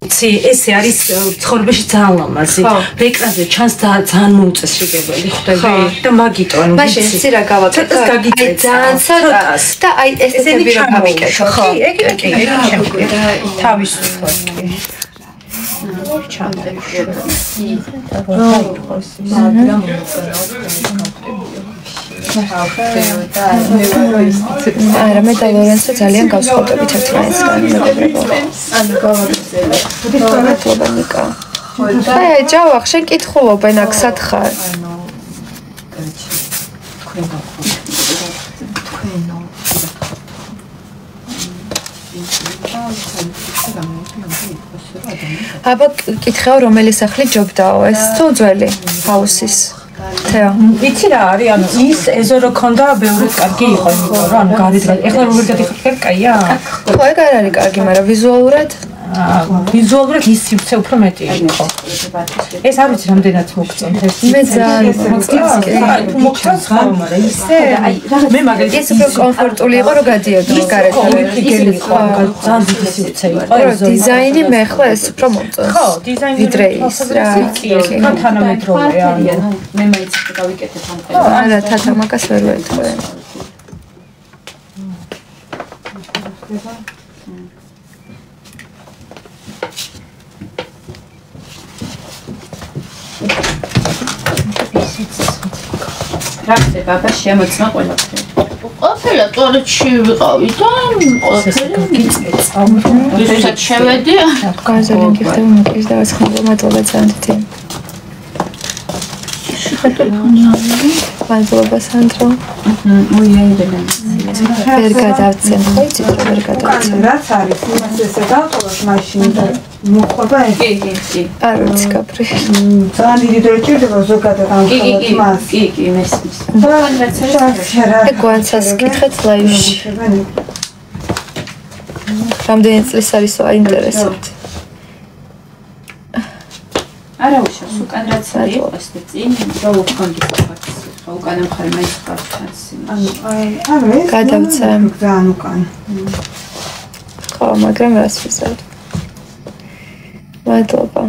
[SPEAKER 4] ესე არის ცხოვრებაში ძალიან ლამაზი. ეკრანზე ჩანს ძალიან მოუწესრიგებელი ხდები და მაგიტონ.
[SPEAKER 2] მაშინ ისი რა გავაკეთე? აი ძალიან ცოტას და აი ესეთი რა გავიკეთე. ხო,
[SPEAKER 4] ეგ შემიძლია. თავისუფლად კი.
[SPEAKER 2] არა მე და ლორენცო ძალიან გავსხვავდებით ერთმანეთსგან მეგობრებო. ანუ გავაგრძელებ. ნიკა. აი ჯავახ შენ კითხულობენ აქ სათხარ. აბა კითხეო რომელი სახლი ჯობდაო ეს თუ ძველი ჰაუსის თეო
[SPEAKER 4] იცი რა არის ანუ ის ეზო რო ქონდა ბევრი კარგი იყო იმიტომ რომ ანუ გარეთ ეხლა როგორ გადიხარ კაია
[SPEAKER 2] ხო ეგ არ არის კარგი მაგრამ ვიზუალურად
[SPEAKER 4] ის სივრცე უფრო მეტი იყო ეს არ ვიცი რამდენად მოგწონთ ეს
[SPEAKER 2] მე ძალიან
[SPEAKER 4] მოგწონს ხო მაგრამ ისე მე მაგალითად
[SPEAKER 2] ეს უფრო კომფორტული იყო რომ გადიოდნენ გარეთ
[SPEAKER 4] გელი იყო ძალიან დიდი სივრცე იყო
[SPEAKER 2] დიზაინი მე ხლა ეს უფრო მომწონს
[SPEAKER 4] ხო დიზაინი
[SPEAKER 2] ვიდრე ის რა
[SPEAKER 4] თანამედროვეა
[SPEAKER 8] მე მეცი გავიკეთებ ამ
[SPEAKER 2] არა თათამაკას ვერ ვეთქვენ
[SPEAKER 8] რა ხდება აბა შემოწმა ყველაფერი
[SPEAKER 1] ყოფილა ტუალეტში ვიყავი და ყოფილა ვისაც შევედი
[SPEAKER 2] გაზელი გიხდება მოკის და ახლა მადლობა ძალიან დიდი მადლობა სანდრო
[SPEAKER 8] მოიარებენ
[SPEAKER 2] ვერ გადავცემ ხო იცით რომ ვერ გადავცემ
[SPEAKER 4] რაც არის იმას ესე დავტოვოთ მაშინ და მოხდება ეს
[SPEAKER 8] კი
[SPEAKER 2] არ ვიცი გაფრთხილ
[SPEAKER 4] ძალიან დიდი დრო ჭირდება ზოგადად ამ ხალხს
[SPEAKER 8] კი მესმის
[SPEAKER 2] ეგ გვანცას კითხეთ ლაივში რამდენი წლის არის აინტერესებთ
[SPEAKER 8] არა უშავს უკან რაც არის იყოს და წინ რა უკანდი ხარც ხო უკან მხარე მაინც ხარც ჩანს
[SPEAKER 4] ანუ ეს
[SPEAKER 2] გადავცემ
[SPEAKER 4] ძალიან უკან
[SPEAKER 2] ხო მაგრამ რას ვიზავთ მადლობა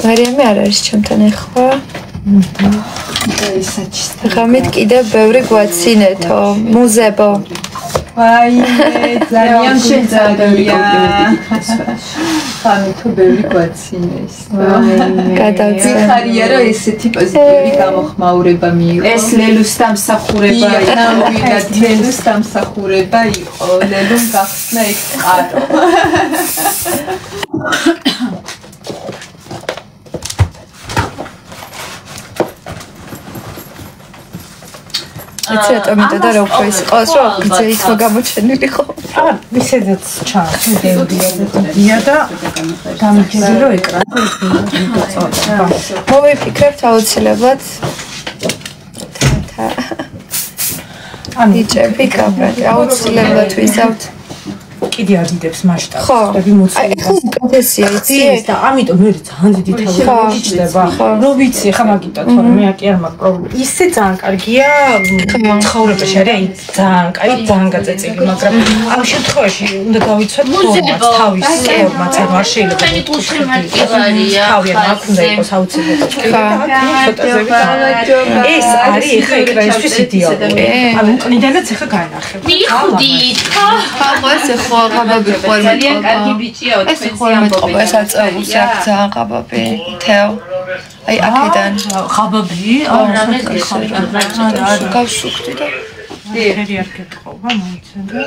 [SPEAKER 2] მარიამი არ არის ჩემთან ახლა ღამით კიდევ ბევრი გვაცინეთო მუზებო
[SPEAKER 8] აი ძალიან შეძლებია ხამი თუ ბევრი გვაცინეს
[SPEAKER 2] გადავცემ
[SPEAKER 8] ხარია რომ ესეთი პოზიტიური გამოხმაურება მიიღო ეს ლელუს დამსახურება იყო ლელუს დამსახურება იყო ლელუმ გახსნა ეს ყარო
[SPEAKER 2] იცი რატომ მინდა რა უფრო ის ყავს რომ გძელი თქო გამოჩენილი ხო
[SPEAKER 4] ისედაც ჩანს და დამიჯერე რომ ეკრანი
[SPEAKER 2] მოვიფიქრებთ აუცილებლად ბიჭები კამერა აუცილებლად ვიზავთ
[SPEAKER 4] კიდე ადიდებს მასშტაბს
[SPEAKER 2] ხო აი ხო პროფესია იცი
[SPEAKER 4] და ამიტომ მე ძალიან დიდი თავი გიჩნდება რომ ვიცი ხა მაგიტო თორე მე კი არ მაქვს პრობლემა ისე ძალიან კარგია ცხოვრებაში არის აი ძალიან კაი ძალიან გაწეწილი მაგრამ ამ შემთხვევაში უნდა დავიცვათ თავის ფორმაც არ შეიძლება თავი არ მაქვს უნდა იყოს აუცილებლად ეს არის ხა ეკრანისთვის იდეალური ანუ უკნიდანაც ხა გაინახებ
[SPEAKER 1] მიხდით
[SPEAKER 2] ხო ეს ხო ყაბაბი ხوار
[SPEAKER 1] ძალიან კარგი ბიჭია 80
[SPEAKER 2] მეტყობა ეს აწევს აქ ძალიან ყაბაბი თეო აი აქედან
[SPEAKER 4] ყაბაბი
[SPEAKER 1] რამე გიხარ
[SPEAKER 2] გავსუქდი და
[SPEAKER 4] ერთი არ გეტყობა მოიცადე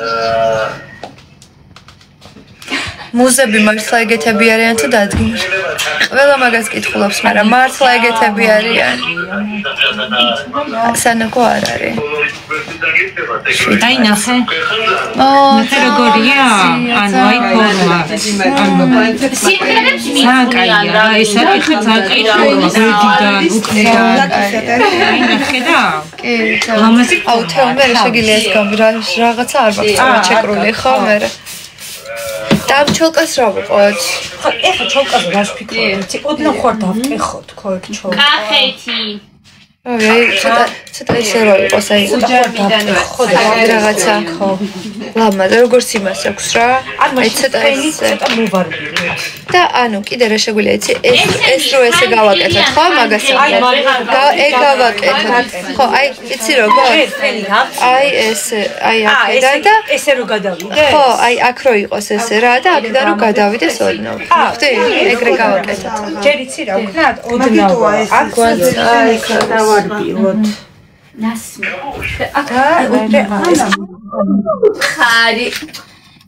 [SPEAKER 2] მუზები მართლა ეგეთები არიან თუ დადგმული ყველა მაგას კითხულობს მაგრამ მართლა ეგეთები არიან სანაკო არ არის
[SPEAKER 4] აი ნახე ნახე როგორია ანუ აი ფორმა
[SPEAKER 1] სიმღერებს
[SPEAKER 4] მიყვრიან რა ეს არის ხა ძალიან კაი ფორმა უკნიდან აი ნახე და
[SPEAKER 2] აუ თეო მე შეგიძლია ეს რაღაცა არ მაქვს ჩეკრული ხო მე და ჩოლკას რა ვიყოთ?
[SPEAKER 4] ხო, ეხა ჩოლკაზე რას ფიქრობთ? ოდნავ ხარ დავკეხო თქო ეგ ჩოლკა.
[SPEAKER 1] კახეთი.
[SPEAKER 2] აი, ცოტა ისე რა იყოს აი. ხო, რაღაცა ხო. ლამა, როგორც იმას აქვს რა. აი ცოტა
[SPEAKER 4] მოვარბილე.
[SPEAKER 2] და ანუ კიდე რა შეგვიძლია იცი ეს რო ესე გავაკეთოთ ხო მაგას ეგ გავაკეთოთ ხო აი იცი როგორ აი ეს აი აქედან და
[SPEAKER 4] ესე რო გადავიდე
[SPEAKER 2] ხო აი აქ რო იყოს ესე რა და აქედან რო გადავიდეს ოდნავ ხდი ეგრე გავაკეთოთ
[SPEAKER 4] ჯერ იცი რა ვქნათ ოდნავ აქ
[SPEAKER 2] აი
[SPEAKER 4] დავარბილოთ
[SPEAKER 1] ნასმი
[SPEAKER 4] და
[SPEAKER 1] ხარი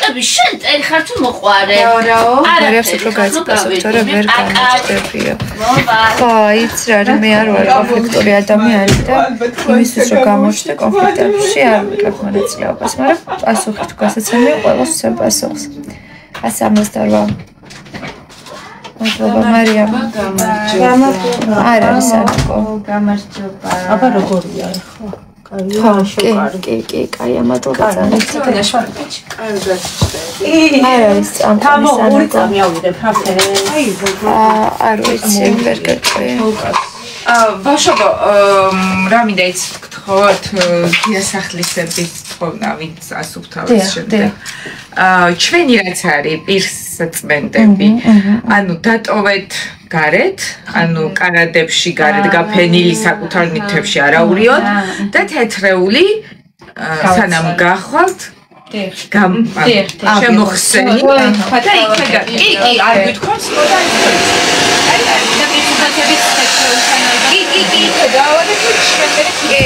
[SPEAKER 1] აბი შენ წერი ხარ თუ მოყვარე
[SPEAKER 2] რაო არაფერს უფრო გაწესო თორე ვერ გამოჩდებია ხო იცი რა მე არ ვარ კონფლიქტური ადამიანი და იმისთვის რომ გამოჩნდე კონფლიქტებში არ ვიკებ მონაწილეობას მაგრამ პასუხი თუ გასაცემია ყველას ვცემ პასუხს 168 მადლობა მარიამ არ არის არქო
[SPEAKER 3] გამარჯობა
[SPEAKER 4] აბა როგორია ხო
[SPEAKER 2] კი, კაია, მადლობა ძალიან. არ არის არ ვიცი, ვერ გეტყვი.
[SPEAKER 8] ბავშვო, რა მინდა იცი გთხოვოთ, გიასახლისების თხოვნა, ვინც ასუფთავის შემდეგ. ჩვენი რაც არის პირსწმენდები, ანუ დატოვეთ გარეთ, ანუ კანადებში გარეთ გაფენილი საკუთარ ნივთებში არაურიოთ და თეთრეული სანამ გახვალთ შემოხსენი და იქ კი არ გითხოვს და აი და პირსახათების თეთრეული კი დავადეთ შემდეგ კი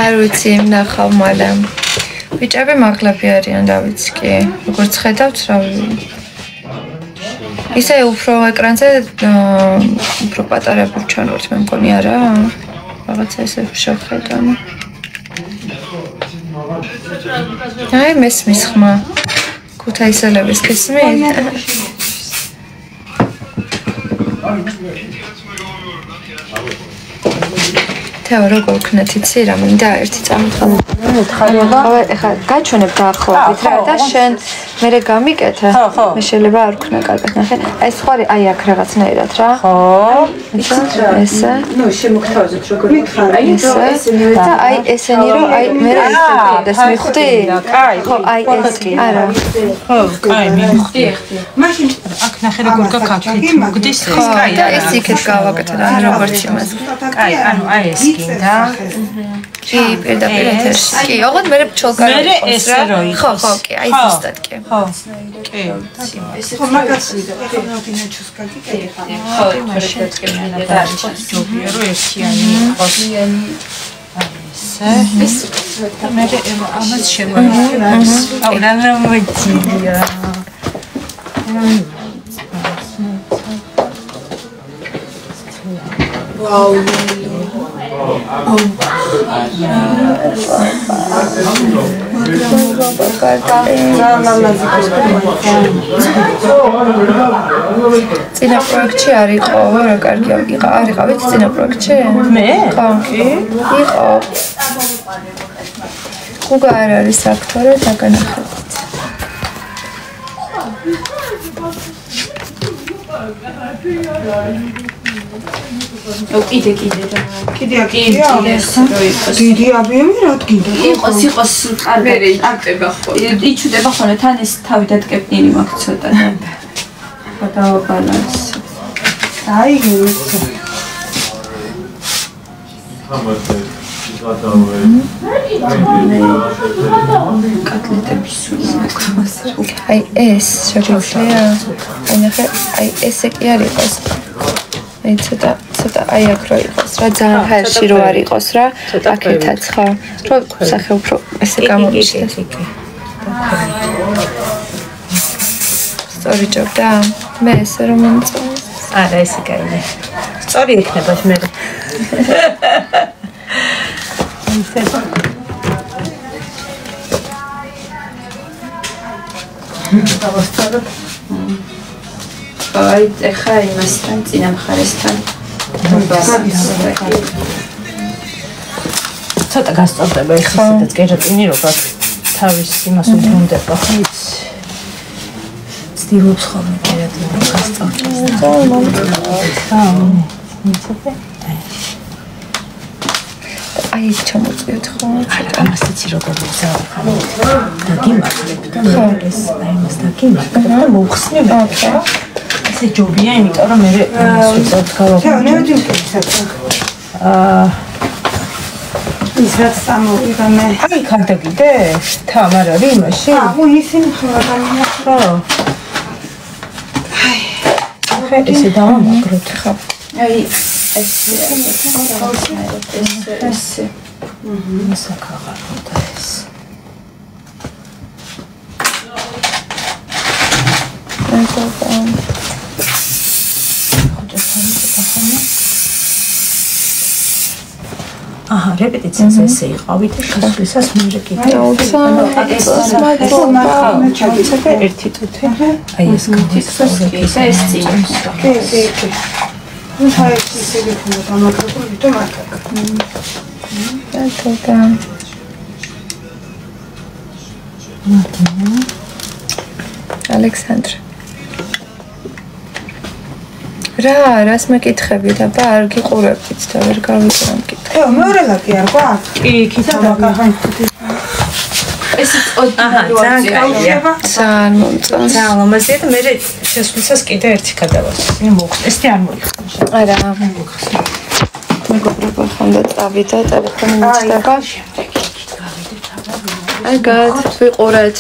[SPEAKER 2] არ ვიცი, ნახავ მალამ. ბიჭები მაღლები არიან, რა ვიცი კი. როგორც ხედავთ, რა ისე უფრო ეკრანზე უფრო პატარები ჩანვართ, მე მგონი არა? რაღაცა ესე შევხედავ. აი, მესმის ხმა. ქუთაისელების გესმით? თეო როგორ ვქნათ იცი რა მინდა ერთი წამოხალე ეხლა გაჩვენებ დაახლოებით რა და შენ მერე გამიკეთე მე შეიძლება არ ვქნა კარგად ნახე აი სხვარი აი აქ რაღაცნაირად რა ხო ესე ნუ შემოგთავაზეთ როგორ ვიქხარ აი ესენი და აი ესენი რომ აი მერე ისე მიხდი ხო აი ეს არა
[SPEAKER 4] ხო კაი მიხდი მაშინ აქ ნახე როგორ გაქაქეთ მოგდის ეს კაი
[SPEAKER 2] და ეს იქეთ გავაკეთე რა როგორც იმას
[SPEAKER 4] კაი ანუ აი ეს გინდა
[SPEAKER 2] კი, პირდაპირ ეთერში. კი, ოღონდ მე ჩოლკარი
[SPEAKER 4] მე ესე რო იყოს.
[SPEAKER 2] ხო, კი, აი ზუსტად კი.
[SPEAKER 4] ხო. კი.
[SPEAKER 6] ხო, მაგას ვიდა. ეხლა დინაჩოს გაგიკეთე.
[SPEAKER 8] ხო, შეგკენა და
[SPEAKER 4] ჯობია რომ ერთიანი იყოს. ეს მე ამას შემოიღე. აუ, რა მოიწია.
[SPEAKER 6] ვაუ.
[SPEAKER 2] წინა პროექტში არ იყო, რა კარგია, არ იყავით წინა პროექტში?
[SPEAKER 4] მე?
[SPEAKER 2] ხო, კი. იყო. გუგა არ არის აქტორი, დაგანახებთ.
[SPEAKER 8] კიდე
[SPEAKER 6] დიდი აბიემი რა გინდა?
[SPEAKER 8] იყოს კარგი აქტება ხო. იჩუდება ხოლმე თან ეს თავი დატკეპნილი მაქვს ცოტა და გადავაბალანსე.
[SPEAKER 6] აი
[SPEAKER 8] კატლეტების სული მაქვს.
[SPEAKER 2] აი ეს შეგვიძლია. აი ნახე, აი ესე კი არ იყოს. აი ცოტა აი აქ რო იყოს რა, ძალიან ჰაერში რო არ იყოს რა, აქეთაც ხო. რო სახე უფრო ესე გამომიშლეს. სწორი ჯობდა? მე ესე რომ მომწონს.
[SPEAKER 4] არა, ესე კაია. სწორი იქნება მე.
[SPEAKER 8] აი, ეხა იმასთან წინა მხარესთან
[SPEAKER 4] ცოტა გასწორდება ეხლა სადაც კერატინი რო გაქვს თავის იმას უბრუნდება ხო ცდილობს ხოლმე კერატინი რო გასწორდეს
[SPEAKER 2] აი ჩამოწვიოთ ხო?
[SPEAKER 4] ამას იცი როგორ ვზავ ხომ და გიმართლებ და ეს აი მას და გიმართლებ და მოხსნებ ხო? ესე ჯობია, იმიტომ რომ მე ვიწევთ გავაკეთე.
[SPEAKER 6] რა, ნებდი მკითხა. ისაც სამოვიდა მე.
[SPEAKER 4] აი, ხანდაგიდე? თამარ არის იმაში?
[SPEAKER 6] აუ, ისინი ხარ გამიახრო. აი,
[SPEAKER 4] ესე დავამაგროთ ხა.
[SPEAKER 8] აი, ესე.
[SPEAKER 4] საკაღარო და ეს. აჰა, რეპეტიციას ესე იყავით და შესვლისას მე კიდე ერთი თუთი. აი ეს გითხრას
[SPEAKER 8] ეს წინ.
[SPEAKER 6] კი. ნუ საერთოდ ისე გიქნა დამაკრებული ვიდრე მარტაკა.
[SPEAKER 2] და ალექსანდრე რას მეკითხები და არ გიყურებთ და ვერ გავიწევ მკითხე.
[SPEAKER 6] მეორე ლაკი არ გვაქვს?
[SPEAKER 4] კი, ქითა მაგახან.
[SPEAKER 8] ესეც ოდი
[SPEAKER 2] ძალიან მომწონს.
[SPEAKER 4] ძალიან ლამაზია და მე შესვლისას კიდე ერთი გადავასვი. მე მოხდა. ეს არ მოიხსნა.
[SPEAKER 2] არა. მეგობრებო ხონდა წავიდა ტელეფონი მიჩნდება. აი გად ვიყურეთ.